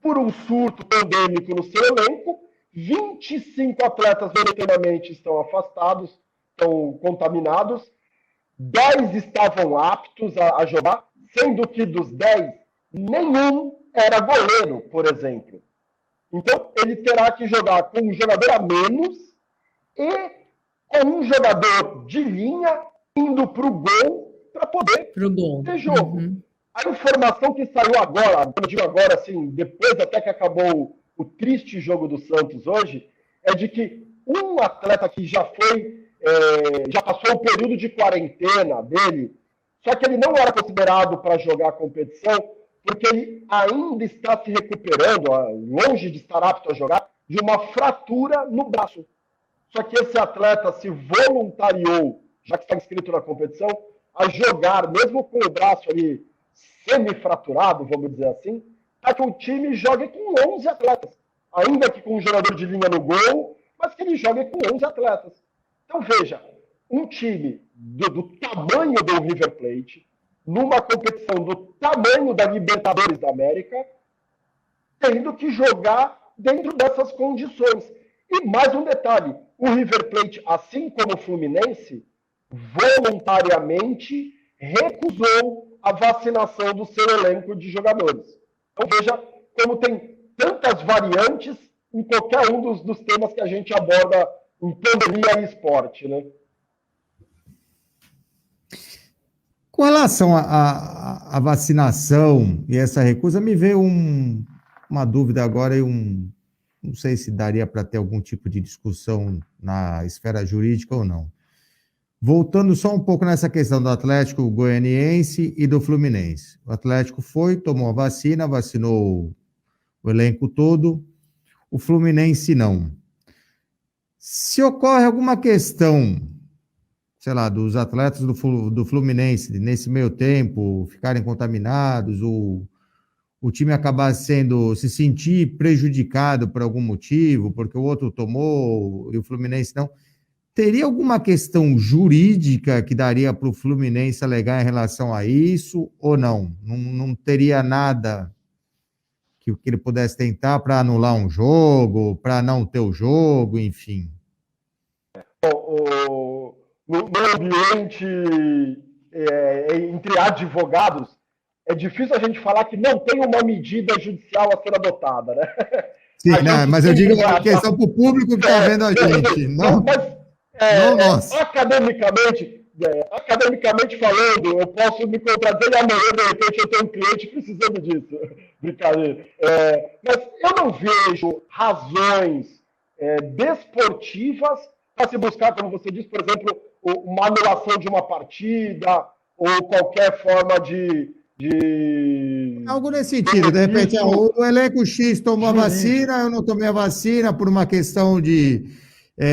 D: Por um surto pandêmico no seu elenco, 25 atletas verdadeiramente estão afastados, estão contaminados, 10 estavam aptos a jogar, sendo que dos 10, nenhum era goleiro, por exemplo. Então, ele terá que jogar com um jogador a menos e com um jogador de linha indo para o gol para poder ter jogo. Uhum. A informação que saiu agora, eu digo agora, assim, depois até que acabou o triste jogo do Santos hoje, é de que um atleta que já passou o período de quarentena dele, só que ele não era considerado para jogar a competição, porque ele ainda está se recuperando, longe de estar apto a jogar, de uma fratura no braço. Só que esse atleta se voluntariou, já que está inscrito na competição, a jogar, mesmo com o braço ali semi-fraturado, vamos dizer assim, para que o time jogue com 11 atletas. Ainda que com um jogador de linha no gol, mas que ele jogue com 11 atletas. Então, veja, um time do tamanho do River Plate, numa competição do tamanho da Libertadores da América, tendo que jogar dentro dessas condições. E mais um detalhe, o River Plate, assim como o Fluminense, voluntariamente recusou a vacinação do seu elenco de jogadores. Então veja como tem tantas variantes em qualquer um dos temas que a gente aborda em pandemia e esporte, né?
C: Com relação à vacinação e essa recusa, me veio uma dúvida agora e não sei se daria para ter algum tipo de discussão na esfera jurídica ou não. Voltando só um pouco nessa questão do Atlético Goianiense e do Fluminense. O Atlético tomou a vacina, vacinou o elenco todo, o Fluminense não. Se ocorre alguma questão, sei lá, dos atletas do Fluminense, nesse meio tempo, ficarem contaminados, o time acabar se sentir prejudicado por algum motivo, porque o outro tomou e o Fluminense não, teria alguma questão jurídica que daria para o Fluminense alegar em relação a isso ou não? Não teria nada que ele pudesse tentar para anular um jogo, para não ter o jogo, enfim?
D: No ambiente entre advogados, é difícil a gente falar que não tem uma medida judicial a ser adotada, né?
C: Sim, mas eu digo uma questão para o público que está vendo a gente. Não, nossa.
D: Academicamente falando, eu posso me contradizer e amanhã, de repente, eu tenho um cliente precisando disso. Brincadeira. Mas eu não vejo razões desportivas para se buscar, como você disse, por exemplo, uma anulação de uma partida ou qualquer forma de
C: algo nesse sentido. De repente, o elenco X tomou a vacina, eu não tomei a vacina por uma questão de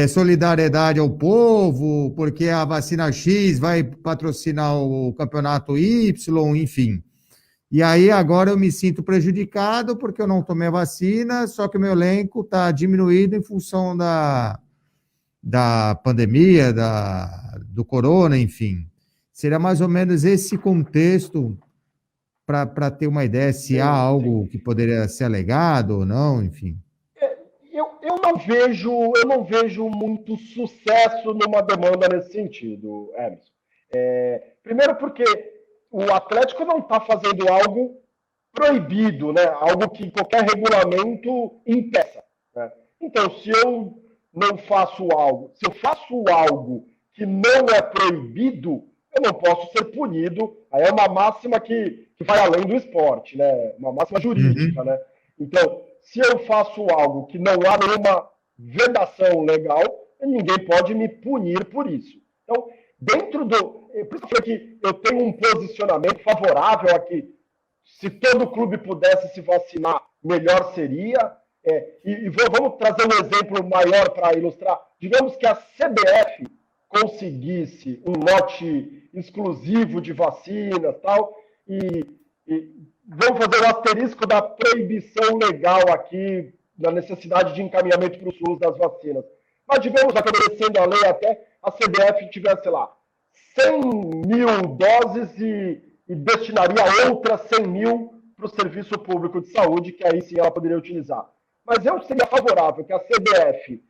C: solidariedade ao povo, porque a vacina X vai patrocinar o campeonato Y, enfim. E aí agora eu me sinto prejudicado porque eu não tomei a vacina, só que o meu elenco está diminuído em função da pandemia, do corona, enfim. Seria mais ou menos esse contexto para ter uma ideia se há algo que poderia ser alegado ou não, enfim.
D: Eu não vejo muito sucesso numa demanda nesse sentido, Emerson. Primeiro porque o Atlético não está fazendo algo proibido, né? Algo que qualquer regulamento impeça. Né? Então, se eu faço algo que não é proibido, eu não posso ser punido. Aí é uma máxima que vai além do esporte, né? Uma máxima jurídica, né? Então, se eu faço algo que não há nenhuma vedação legal, ninguém pode me punir por isso. Então, dentro do... Por isso que eu falei que eu tenho um posicionamento favorável aqui. Se todo clube pudesse se vacinar, melhor seria. Vamos trazer um exemplo maior para ilustrar. Digamos que a CBF conseguisse um lote exclusivo de vacinas tal, e vamos fazer o asterisco da proibição legal aqui, da necessidade de encaminhamento para o SUS das vacinas. Mas, digamos, obedecendo a lei até, a CBF tivesse, sei lá, 100 mil doses e destinaria outras 100 mil para o Serviço Público de Saúde, que aí sim ela poderia utilizar. Mas eu seria favorável que a CBF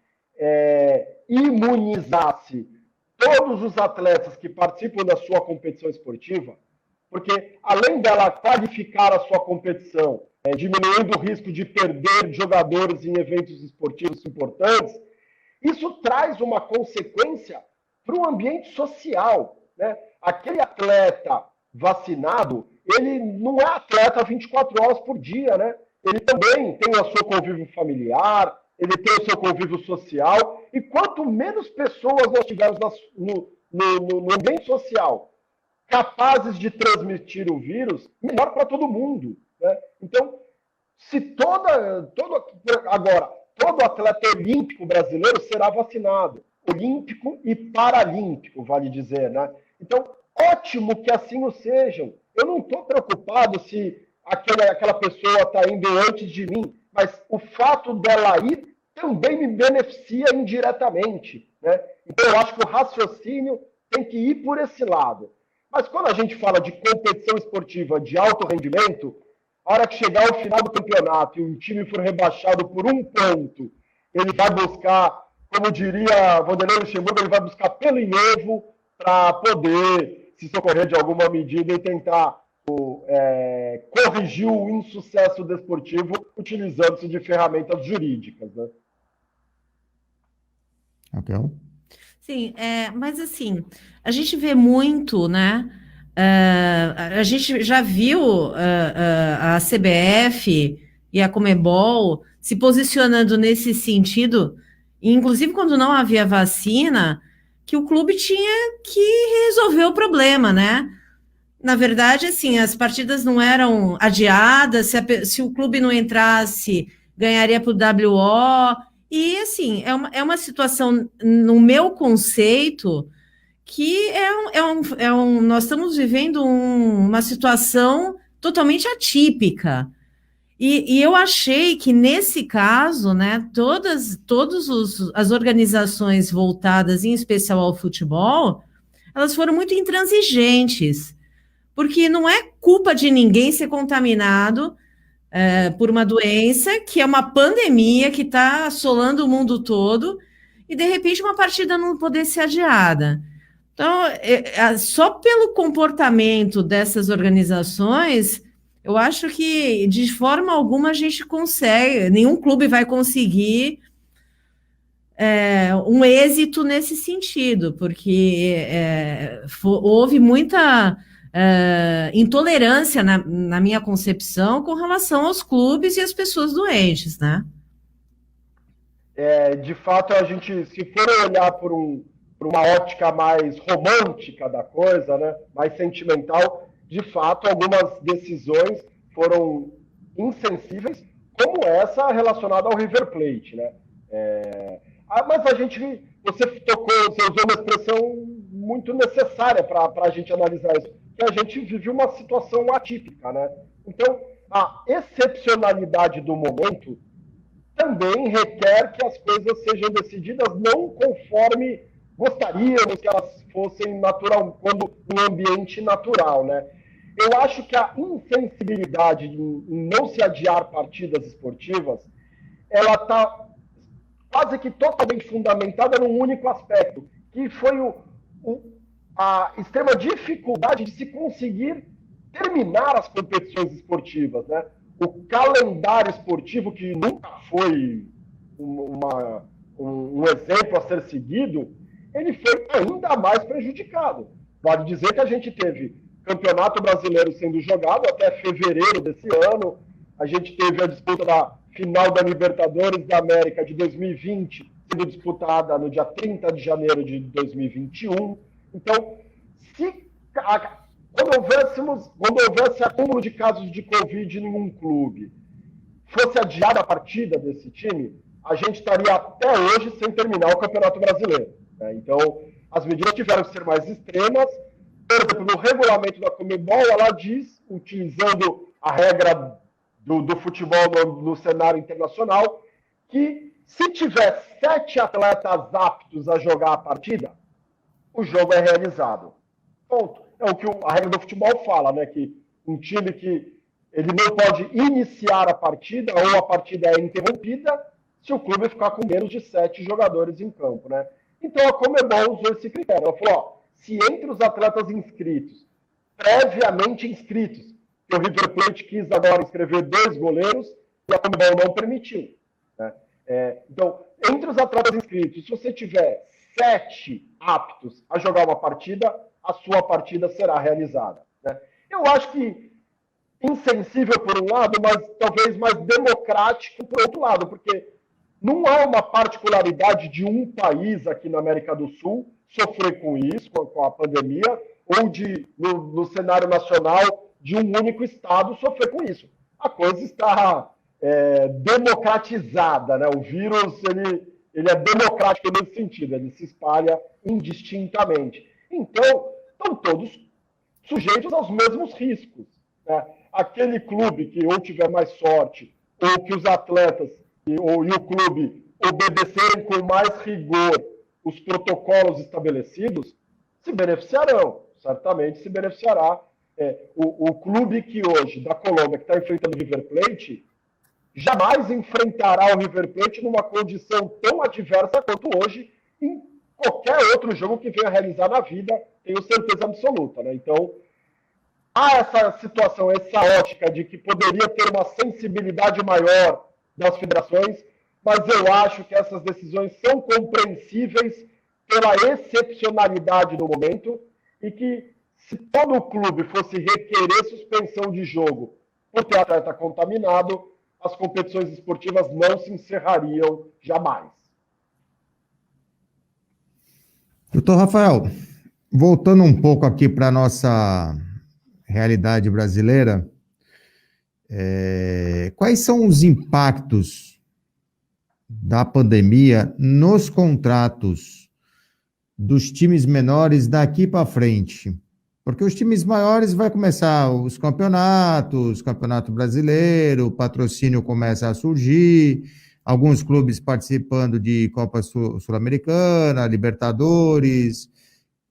D: imunizasse todos os atletas que participam da sua competição esportiva, porque além dela qualificar a sua competição, diminuindo o risco de perder jogadores em eventos esportivos importantes, isso traz uma consequência para o ambiente social, né? Aquele atleta vacinado, ele não é atleta 24 horas por dia, né? Ele também tem o seu convívio familiar, ele tem o seu convívio social, e quanto menos pessoas nós tivermos no ambiente social capazes de transmitir o vírus, melhor para todo mundo, né? Então, se todo atleta olímpico brasileiro será vacinado, olímpico e paralímpico, vale dizer, né? Então, ótimo que assim o sejam. Eu não estou preocupado se aquela pessoa está indo antes de mim, mas o fato dela ir também me beneficia indiretamente, né? Então, eu acho que o raciocínio tem que ir por esse lado. Mas quando a gente fala de competição esportiva de alto rendimento, a hora que chegar ao final do campeonato e um time for rebaixado por 1 ponto, ele vai buscar, como diria Vanderlei Luxemburgo, ele vai buscar pelo em ovo para poder se socorrer de alguma medida e tentar corrigir o insucesso desportivo utilizando-se de ferramentas jurídicas, né?
C: Raquel?
B: Sim, mas assim, a gente vê muito, né? A gente já viu a CBF e a Conmebol se posicionando nesse sentido, inclusive quando não havia vacina, que o clube tinha que resolver o problema, né? Na verdade, assim, as partidas não eram adiadas, se o clube não entrasse, ganharia para o WO. E, assim, é uma situação, no meu conceito, que nós estamos vivendo uma situação totalmente atípica. E eu achei que, nesse caso, né, todas as organizações voltadas, em especial ao futebol, elas foram muito intransigentes, porque não é culpa de ninguém ser contaminado por uma doença, que é uma pandemia que está assolando o mundo todo, e, de repente, uma partida não poder ser adiada. Então, só pelo comportamento dessas organizações, eu acho que, de forma alguma, a gente consegue, nenhum clube vai conseguir um êxito nesse sentido, porque houve muita intolerância, na minha concepção, com relação aos clubes e às pessoas doentes, né?
D: De fato, a gente, se for olhar por uma ótica mais romântica da coisa, né, mais sentimental, de fato, algumas decisões foram insensíveis, como essa relacionada ao River Plate, né? Mas você usou uma expressão muito necessária para a gente analisar isso, que a gente vive uma situação atípica, né? Então, a excepcionalidade do momento também requer que as coisas sejam decididas não conforme gostaríamos que elas fossem quando um ambiente natural, né? Eu acho que a insensibilidade em não se adiar partidas esportivas, ela está quase que totalmente fundamentada num único aspecto, que foi a extrema dificuldade de se conseguir terminar as competições esportivas, né? O calendário esportivo, que nunca foi um exemplo a ser seguido, ele foi ainda mais prejudicado. Vale dizer que a gente teve Campeonato Brasileiro sendo jogado até fevereiro desse ano, a gente teve a disputa da final da Libertadores da América de 2020 sendo disputada no dia 30 de janeiro de 2021. Então, quando houvesse acúmulo de casos de Covid em um clube, fosse adiada a partida desse time, a gente estaria até hoje sem terminar o Campeonato Brasileiro, né? Então, as medidas tiveram que ser mais extremas. Por exemplo, no regulamento da Conmebol, ela diz, utilizando a regra do futebol no cenário internacional, que se tiver 7 atletas aptos a jogar a partida, o jogo é realizado. Ponto. É o que a regra do futebol fala, né? Que um time que ele não pode iniciar a partida ou a partida é interrompida se o clube ficar com menos de 7 jogadores em campo, né? Então a Conmebol usou esse critério. Ela falou, ó, se entre os atletas inscritos, previamente inscritos, que o River Plate quis agora inscrever 2 goleiros e a Conmebol não permitiu, né? Então, entre os atletas inscritos, se você tiver 7 aptos a jogar uma partida, a sua partida será realizada, né? Eu acho que insensível por um lado, mas talvez mais democrático por outro lado, porque não há uma particularidade de um país aqui na América do Sul sofrer com isso, com a pandemia, ou no cenário nacional, de um único estado sofrer com isso. A coisa está democratizada, né? O vírus ele é democrático nesse sentido, ele se espalha indistintamente. Então, estão todos sujeitos aos mesmos riscos, né? Aquele clube que ou tiver mais sorte, ou que os atletas e o clube obedecerem com mais rigor os protocolos estabelecidos, se beneficiarão, certamente se beneficiará. O clube que hoje, da Colômbia, que está enfrentando o River Plate, jamais enfrentará o River Plate numa condição tão adversa quanto hoje em qualquer outro jogo que venha realizar na vida, tenho certeza absoluta, né? Então, há essa situação, essa ótica de que poderia ter uma sensibilidade maior das federações, mas eu acho que essas decisões são compreensíveis pela excepcionalidade do momento e que se todo clube fosse requerer suspensão de jogo por ter atleta contaminado, as competições esportivas não se encerrariam jamais.
C: Doutor Rafael, voltando um pouco aqui para a nossa realidade brasileira, quais são os impactos da pandemia nos contratos dos times menores daqui para frente? Porque os times maiores vai começar os campeonatos, campeonato brasileiro, o patrocínio começa a surgir, alguns clubes participando de Copa Sul-Americana, Libertadores.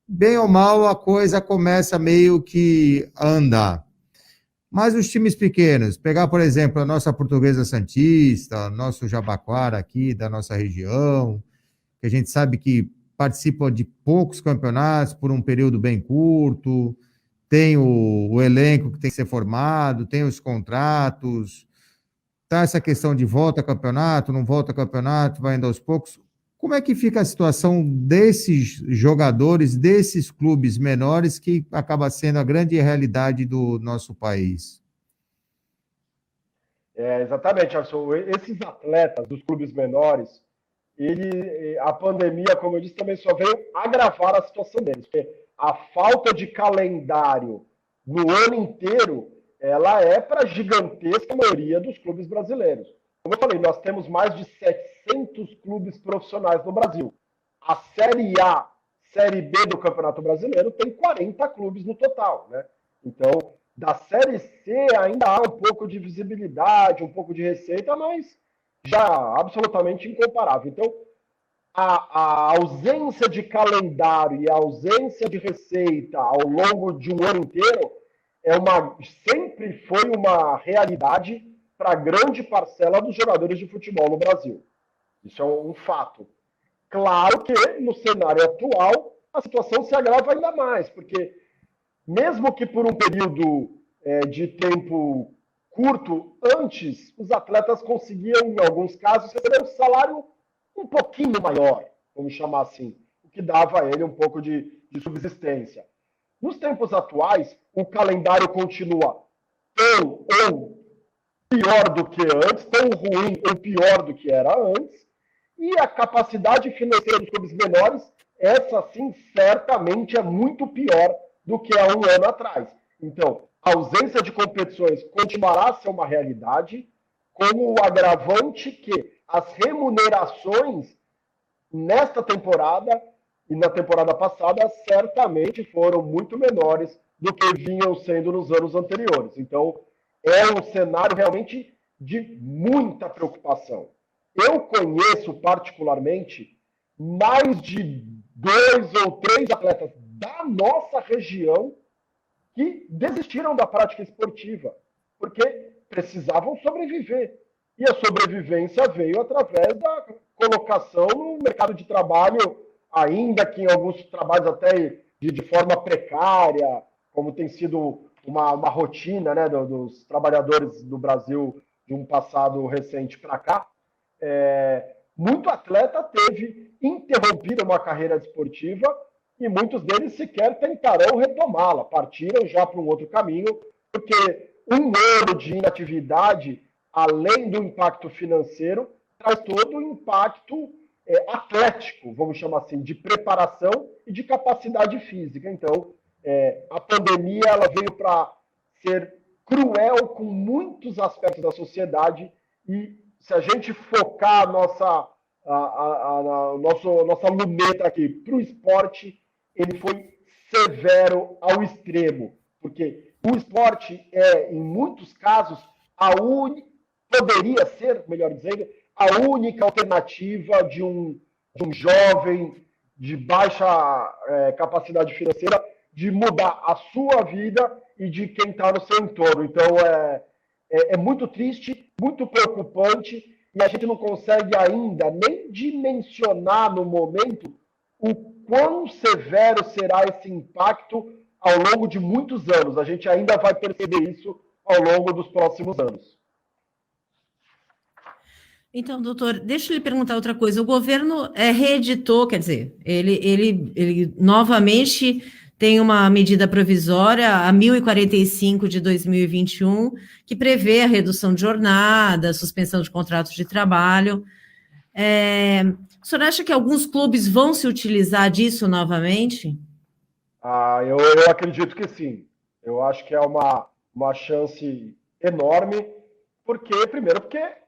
C: Bem ou mal, a coisa começa meio que a andar. Mas os times pequenos, pegar, por exemplo, a nossa Portuguesa Santista, nosso Jabaquara aqui da nossa região, que a gente sabe que participa de poucos campeonatos por um período bem curto, tem o elenco que tem que ser formado, tem os contratos, tá essa questão de volta a campeonato, não volta a campeonato, vai indo aos poucos. Como é que fica a situação desses jogadores, desses clubes menores, que acaba sendo a grande realidade do nosso país?
D: Exatamente, Arson. Esses atletas dos clubes menores, a pandemia, como eu disse, também só veio agravar a situação deles, porque a falta de calendário no ano inteiro, ela é para a gigantesca maioria dos clubes brasileiros. Como eu falei, nós temos mais de 700 clubes profissionais no Brasil. A Série A, Série B do Campeonato Brasileiro tem 40 clubes no total, né? Então, da Série C ainda há um pouco de visibilidade, um pouco de receita, mas já absolutamente incomparável. Então, a ausência de calendário e a ausência de receita ao longo de um ano inteiro sempre foi uma realidade para grande parcela dos jogadores de futebol no Brasil. Isso é um fato. Claro que no cenário atual a situação se agrava ainda mais, porque mesmo que por um período de tempo curto, antes os atletas conseguiam, em alguns casos, receber um salário um pouquinho maior, vamos chamar assim, o que dava a ele um pouco de subsistência. Nos tempos atuais, o calendário continua tão ou pior do que antes, tão ruim ou pior do que era antes, e a capacidade financeira dos clubes menores, essa sim, certamente é muito pior do que há um ano atrás. Então, a ausência de competições continuará a ser uma realidade, com o agravante que as remunerações nesta temporada e na temporada passada certamente foram muito menores do que vinham sendo nos anos anteriores. Então, é um cenário realmente de muita preocupação. Eu conheço particularmente mais de 2 ou 3 atletas da nossa região que desistiram da prática esportiva, porque precisavam sobreviver. E a sobrevivência veio através da colocação no mercado de trabalho, ainda que em alguns trabalhos até de forma precária, como tem sido uma rotina, né, dos trabalhadores do Brasil de um passado recente para cá. Muito atleta teve interrompido uma carreira esportiva e muitos deles sequer tentarão retomá-la, partiram já para um outro caminho, porque um ano de inatividade, além do impacto financeiro, traz todo o impacto atlético, vamos chamar assim, de preparação e de capacidade física. Então, a pandemia ela veio para ser cruel com muitos aspectos da sociedade e se a gente focar a nossa luneta aqui para o esporte, ele foi severo ao extremo, porque o esporte em muitos casos, poderia ser, melhor dizendo, a única alternativa de um jovem de baixa capacidade financeira de mudar a sua vida e de quem está no seu entorno. Então, é muito triste, muito preocupante, e a gente não consegue ainda nem dimensionar no momento o quão severo será esse impacto ao longo de muitos anos. A gente ainda vai perceber isso ao longo dos próximos anos.
B: Então, doutor, deixa eu lhe perguntar outra coisa. O governo reeditou, quer dizer, ele novamente tem uma medida provisória, a 1045 de 2021, que prevê a redução de jornada, suspensão de contratos de trabalho. O senhor acha que alguns clubes vão se utilizar disso novamente?
D: Eu acredito que sim. Eu acho que é uma chance enorme, porque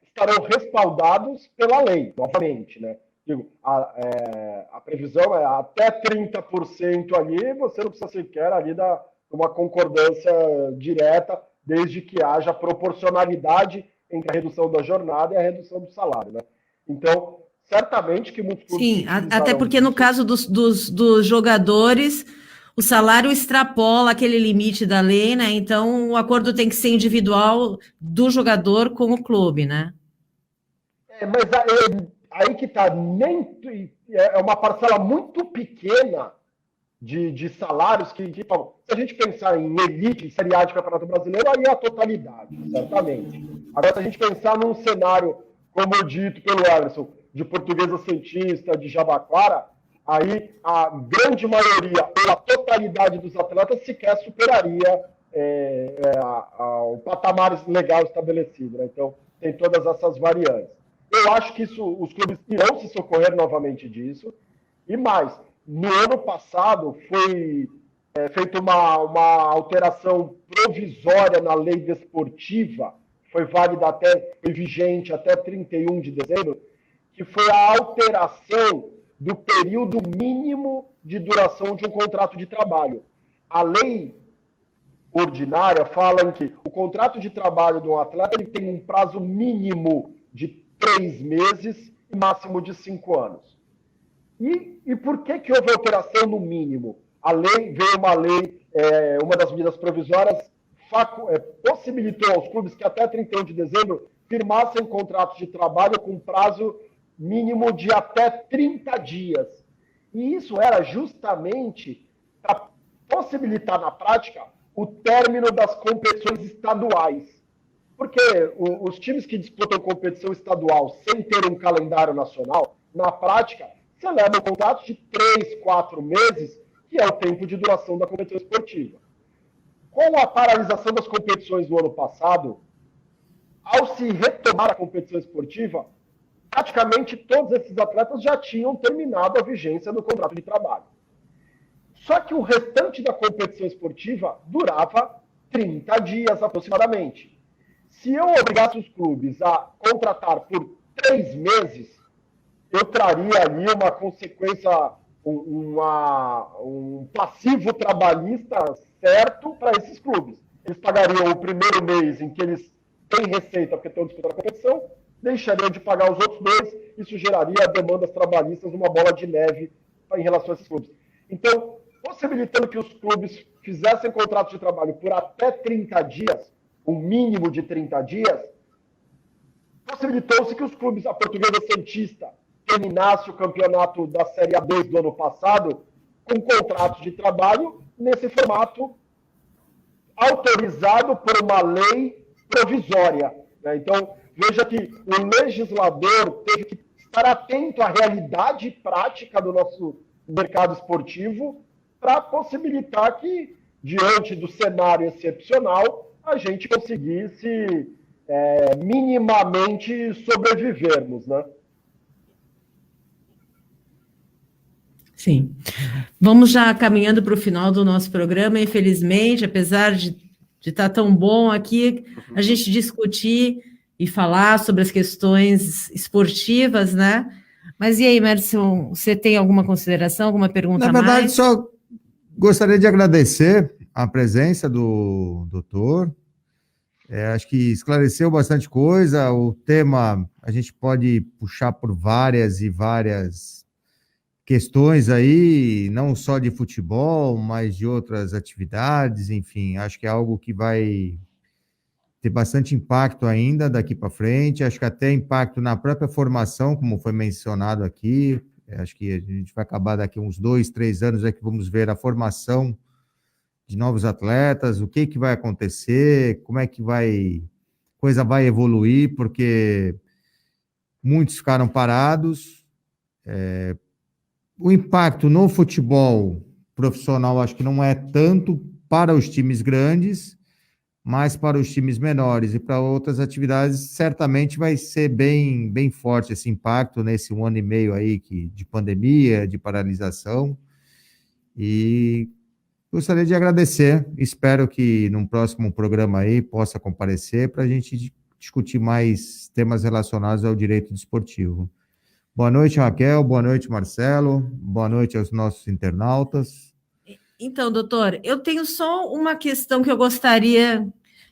D: estarão respaldados pela lei, novamente, né? Digo, a previsão é até 30% ali, você não precisa sequer ali dar uma concordância direta, desde que haja proporcionalidade entre a redução da jornada e a redução do salário, né? Então, certamente que muitos clubes...
B: Sim, até porque no caso dos jogadores, o salário extrapola aquele limite da lei, né? Então, o acordo tem que ser individual do jogador com o clube, né?
D: Mas aí que está, é uma parcela muito pequena de salários que se a gente pensar em elite, em Série A de Campeonato Brasileiro, aí é a totalidade, certamente. Agora, se a gente pensar num cenário, como dito pelo Everson, de Portuguesa Santista, de Jabaquara, aí a grande maioria, ou a totalidade dos atletas, sequer superaria o patamar legal estabelecido, né? Então, tem todas essas variantes. Eu acho que os clubes irão se socorrer novamente disso. E mais, no ano passado foi feita uma alteração provisória na lei desportiva, foi válida foi vigente até 31 de dezembro, que foi a alteração do período mínimo de duração de um contrato de trabalho. A lei ordinária fala em que o contrato de trabalho de um atleta ele tem um prazo mínimo de 3 meses e máximo de 5 anos. E por que houve alteração no mínimo? Veio uma lei, uma das medidas provisórias, possibilitou aos clubes que até 31 de dezembro firmassem contratos de trabalho com prazo mínimo de até 30 dias. E isso era justamente para possibilitar na prática o término das competições estaduais. Porque os times que disputam competição estadual sem ter um calendário nacional, na prática, celebram contratos de 3, 4 meses, que é o tempo de duração da competição esportiva. Com a paralisação das competições do ano passado, ao se retomar a competição esportiva, praticamente todos esses atletas já tinham terminado a vigência do contrato de trabalho. Só que o restante da competição esportiva durava 30 dias aproximadamente. Se eu obrigasse os clubes a contratar por 3 meses, eu traria ali uma consequência, um passivo trabalhista certo para esses clubes. Eles pagariam o primeiro mês em que eles têm receita porque estão disputando a competição, deixariam de pagar os outros meses, isso geraria demandas trabalhistas, uma bola de neve em relação a esses clubes. Então, possibilitando que os clubes fizessem contratos de trabalho por até 30 dias, um mínimo de 30 dias, possibilitou-se que os clubes, a Portuguesa Santista, terminasse o campeonato da Série A2 do ano passado com contratos de trabalho nesse formato autorizado por uma lei provisória. Né? Então, veja que o legislador teve que estar atento à realidade prática do nosso mercado esportivo para possibilitar que, diante do cenário excepcional, a gente conseguisse minimamente sobrevivermos, né?
B: Sim. Vamos já caminhando para o final do nosso programa. Infelizmente, apesar de estar tão bom aqui, a gente discutir e falar sobre as questões esportivas, né? Mas e aí, Mércio, você tem alguma consideração, alguma pergunta a mais?
C: Na verdade, só gostaria de agradecer a presença do doutor. Acho que esclareceu bastante coisa. O tema a gente pode puxar por várias e várias questões aí, não só de futebol, mas de outras atividades, enfim, acho que é algo que vai ter bastante impacto ainda daqui para frente, acho que até impacto na própria formação, como foi mencionado aqui, acho que a gente vai acabar daqui uns 2, 3 anos, é que vamos ver a formação de novos atletas, o que vai acontecer, como é que coisa vai evoluir, porque muitos ficaram parados, o impacto no futebol profissional acho que não é tanto para os times grandes, mas para os times menores e para outras atividades certamente vai ser bem, bem forte esse impacto nesse 1 ano e meio aí de pandemia, de paralisação. E gostaria de agradecer, espero que num próximo programa aí possa comparecer para a gente discutir mais temas relacionados ao direito desportivo. Boa noite, Raquel. Boa noite, Marcelo. Boa noite aos nossos internautas.
B: Então, doutor, eu tenho só uma questão que eu gostaria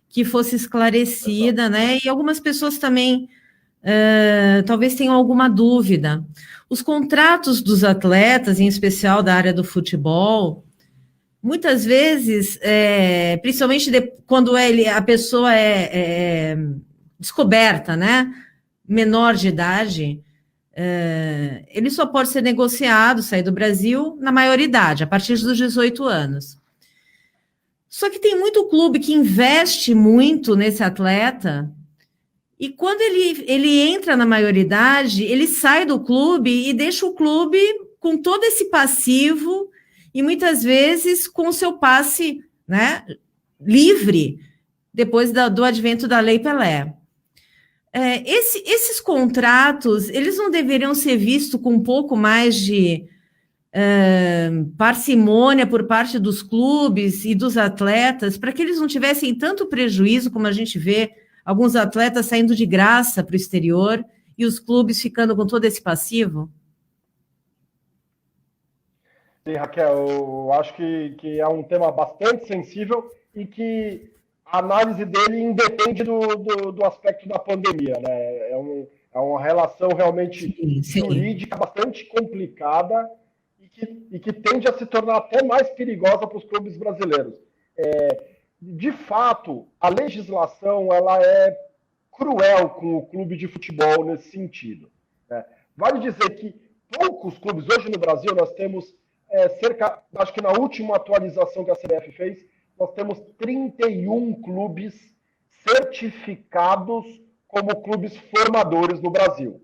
B: que fosse esclarecida, né? E algumas pessoas também talvez tenham alguma dúvida. Os contratos dos atletas, em especial da área do futebol, muitas vezes, principalmente quando a pessoa é descoberta, né? Menor de idade, ele só pode ser negociado, sair do Brasil, na maioridade, a partir dos 18 anos. Só que tem muito clube que investe muito nesse atleta, e quando ele entra na maioridade, ele sai do clube e deixa o clube com todo esse passivo, e muitas vezes com o seu passe, né, livre, depois do advento da Lei Pelé. Esses contratos, eles não deveriam ser vistos com um pouco mais de parcimônia por parte dos clubes e dos atletas, para que eles não tivessem tanto prejuízo, como a gente vê alguns atletas saindo de graça para o exterior e os clubes ficando com todo esse passivo?
D: Sim, Raquel, eu acho que é um tema bastante sensível e que a análise dele independe do aspecto da pandemia, né? É uma relação realmente jurídica bastante complicada e que tende a se tornar até mais perigosa para os clubes brasileiros. De fato, a legislação ela é cruel com o clube de futebol nesse sentido, né? Vale dizer que poucos clubes, hoje no Brasil nós temos acho que na última atualização que a CBF fez, nós temos 31 clubes certificados como clubes formadores no Brasil.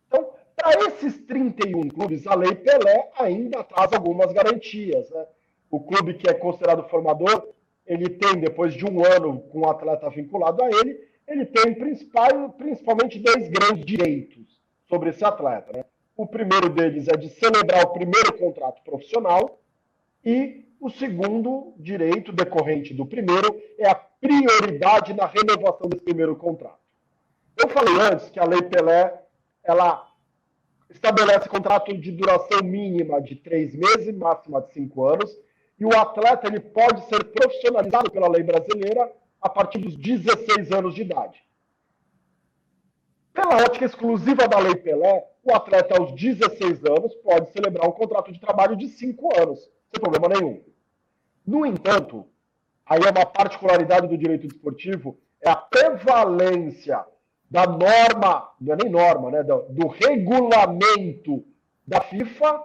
D: Então, para esses 31 clubes, a Lei Pelé ainda traz algumas garantias, né? O clube que é considerado formador, ele tem, depois de 1 ano com o atleta vinculado a ele ele tem principalmente dois grandes direitos sobre esse atleta, né? O primeiro deles é de celebrar o primeiro contrato profissional e o segundo direito decorrente do primeiro é a prioridade na renovação desse primeiro contrato. Eu falei antes que a Lei Pelé, ela estabelece contrato de duração mínima de 3 meses, máxima de 5 anos, e o atleta ele pode ser profissionalizado pela lei brasileira a partir dos 16 anos de idade. Pela ótica exclusiva da Lei Pelé, o atleta aos 16 anos pode celebrar um contrato de trabalho de 5 anos, sem problema nenhum. No entanto, aí é uma particularidade do direito desportivo, é a prevalência da norma, não é nem norma, né, do regulamento da FIFA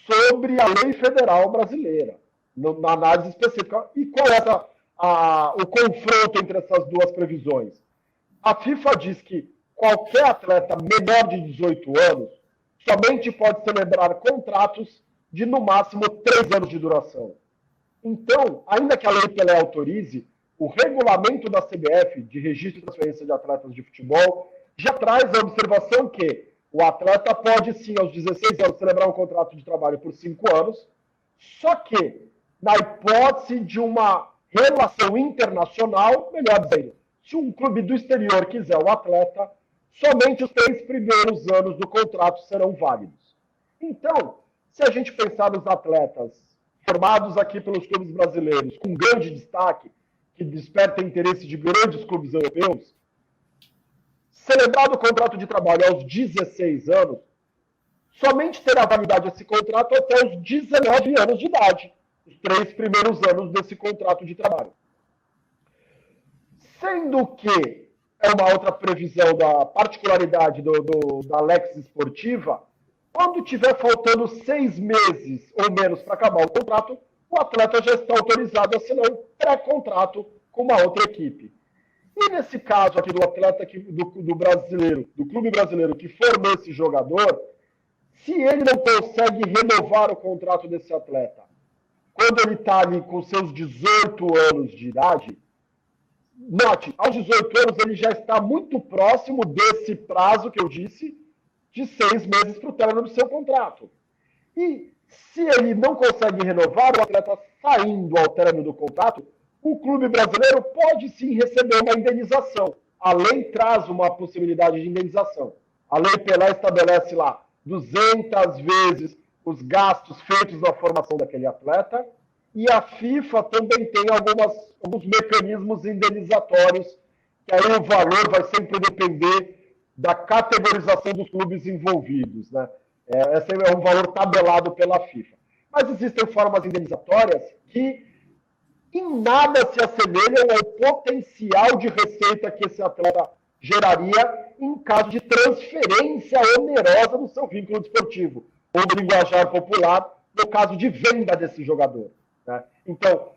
D: sobre a lei federal brasileira, na análise específica. E qual é o confronto entre essas duas previsões? A FIFA diz que qualquer atleta menor de 18 anos somente pode celebrar contratos de, no máximo, 3 anos de duração. Então, ainda que a Lei Pelé autorize, o regulamento da CBF de registro e transferência de atletas de futebol já traz a observação que o atleta pode, sim, aos 16 anos, celebrar um contrato de trabalho por 5 anos, só que, na hipótese de uma relação internacional, melhor dizendo, se um clube do exterior quiser o atleta, somente os 3 primeiros anos do contrato serão válidos. Então, se a gente pensar nos atletas formados aqui pelos clubes brasileiros, com grande destaque, que desperta interesse de grandes clubes europeus, celebrado o contrato de trabalho aos 16 anos, somente terá validade esse contrato até os 19 anos de idade, os 3 primeiros anos desse contrato de trabalho. Sendo que é uma outra previsão da particularidade da Lex Esportiva, quando tiver faltando 6 meses ou menos para acabar o contrato, o atleta já está autorizado a assinar um pré-contrato com uma outra equipe. E nesse caso aqui do atleta do brasileiro, do clube brasileiro que formou esse jogador, se ele não consegue renovar o contrato desse atleta, quando ele está ali com seus 18 anos de idade, note, aos 18 anos ele já está muito próximo desse prazo que eu disse, de 6 meses para o término do seu contrato. E se ele não consegue renovar, o atleta saindo ao término do contrato, o clube brasileiro pode sim receber uma indenização. A lei traz uma possibilidade de indenização. A Lei Pelé estabelece lá 200 vezes os gastos feitos na formação daquele atleta, e a FIFA também tem alguns mecanismos indenizatórios, que aí o valor vai sempre depender da categorização dos clubes envolvidos, né? Esse é um valor tabelado pela FIFA. Mas existem formas indenizatórias que em nada se assemelham ao potencial de receita que esse atleta geraria em caso de transferência onerosa do seu vínculo desportivo, ou do linguajar popular, no caso de venda desse jogador, né? Então,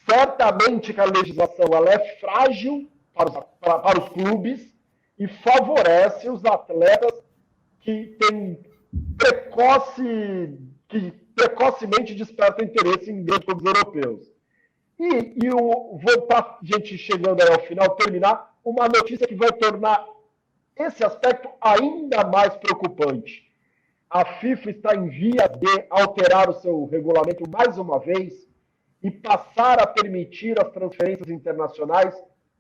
D: certamente que a legislação ela é frágil para os clubes e favorece os atletas que precocemente despertam interesse em grandes clubes europeus. E eu vou, para a gente chegando aí ao final, terminar, uma notícia que vai tornar esse aspecto ainda mais preocupante. A FIFA está em via de alterar o seu regulamento mais uma vez e passar a permitir as transferências internacionais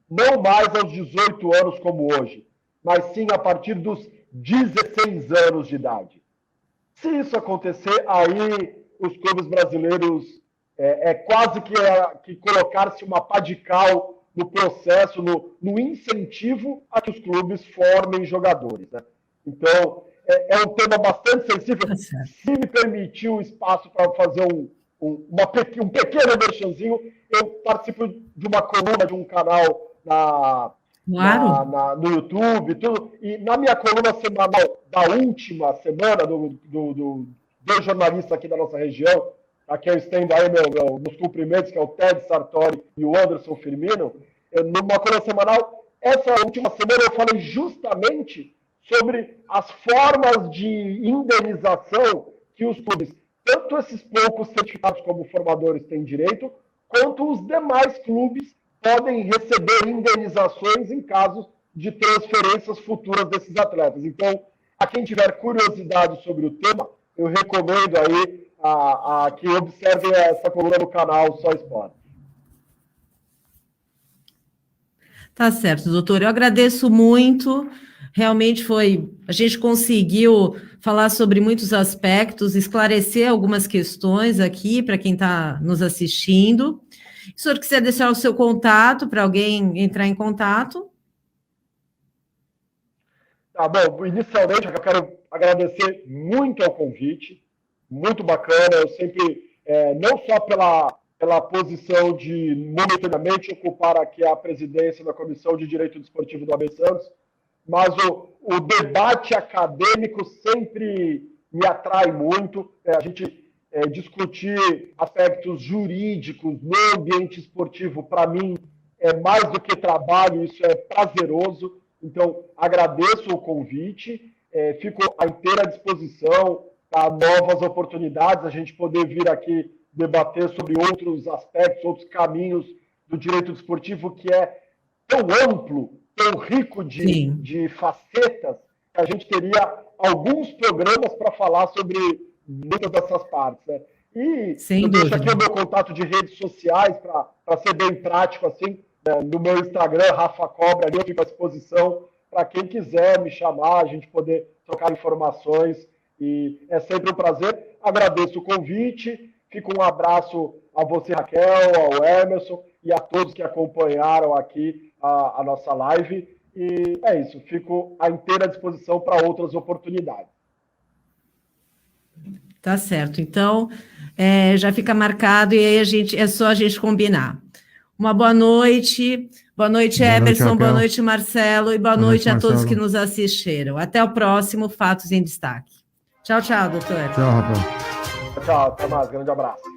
D: não mais aos 18 anos como hoje, mas sim a partir dos 16 anos de idade. Se isso acontecer, aí os clubes brasileiros quase que colocar-se uma pá de cal no processo, no incentivo a que os clubes formem jogadores, né? Então, é um tema bastante sensível. Se me permitir um espaço para fazer um pequeno merchanzinho, eu participo de uma coluna de um canal no YouTube, tudo, e na minha coluna semanal da última semana, do jornalista aqui da nossa região, a quem eu estendo aí meus cumprimentos, que é o Ted Sartori e o Anderson Firmino, numa coluna semanal, essa última semana eu falei justamente sobre as formas de indenização que os clubes, tanto esses poucos certificados como formadores têm direito, quanto os demais clubes podem receber indenizações em casos de transferências futuras desses atletas. Então, a quem tiver curiosidade sobre o tema, eu recomendo aí que observem essa coluna no canal Só Esporte.
B: Tá certo, doutor. Eu agradeço muito. Realmente a gente conseguiu falar sobre muitos aspectos, esclarecer algumas questões aqui para quem está nos assistindo. Se o senhor quiser deixar o seu contato para alguém entrar em contato.
D: Tá bom, inicialmente eu quero agradecer muito ao convite, muito bacana, eu sempre, não só pela posição de momentaneamente ocupar aqui a presidência da Comissão de Direito Desportivo do AB Santos, mas o debate acadêmico sempre me atrai muito, a gente discutir aspectos jurídicos no ambiente esportivo, para mim, é mais do que trabalho, isso é prazeroso. Então, agradeço o convite, fico à inteira disposição para novas oportunidades, a gente poder vir aqui debater sobre outros aspectos, outros caminhos do direito desportivo, que é tão amplo, tão rico de facetas, que a gente teria alguns programas para falar sobre muitas dessas partes, né? E eu deixo aqui o meu contato de redes sociais para ser bem prático, assim, no meu Instagram, Rafa Cobra, ali eu fico à disposição para quem quiser me chamar, a gente poder trocar informações, e é sempre um prazer. Agradeço o convite, fica um abraço a você, Raquel, ao Emerson e a todos que acompanharam aqui a nossa live, e é isso, fico à inteira disposição para outras oportunidades.
B: Tá certo, então já fica marcado e aí é só a gente combinar. Uma boa noite Emerson, boa noite Marcelo e boa noite a todos que nos assistiram. Até o próximo Fatos em Destaque. Tchau, doutor.
C: Tchau, Rafael.
D: Tchau, até mais, grande abraço.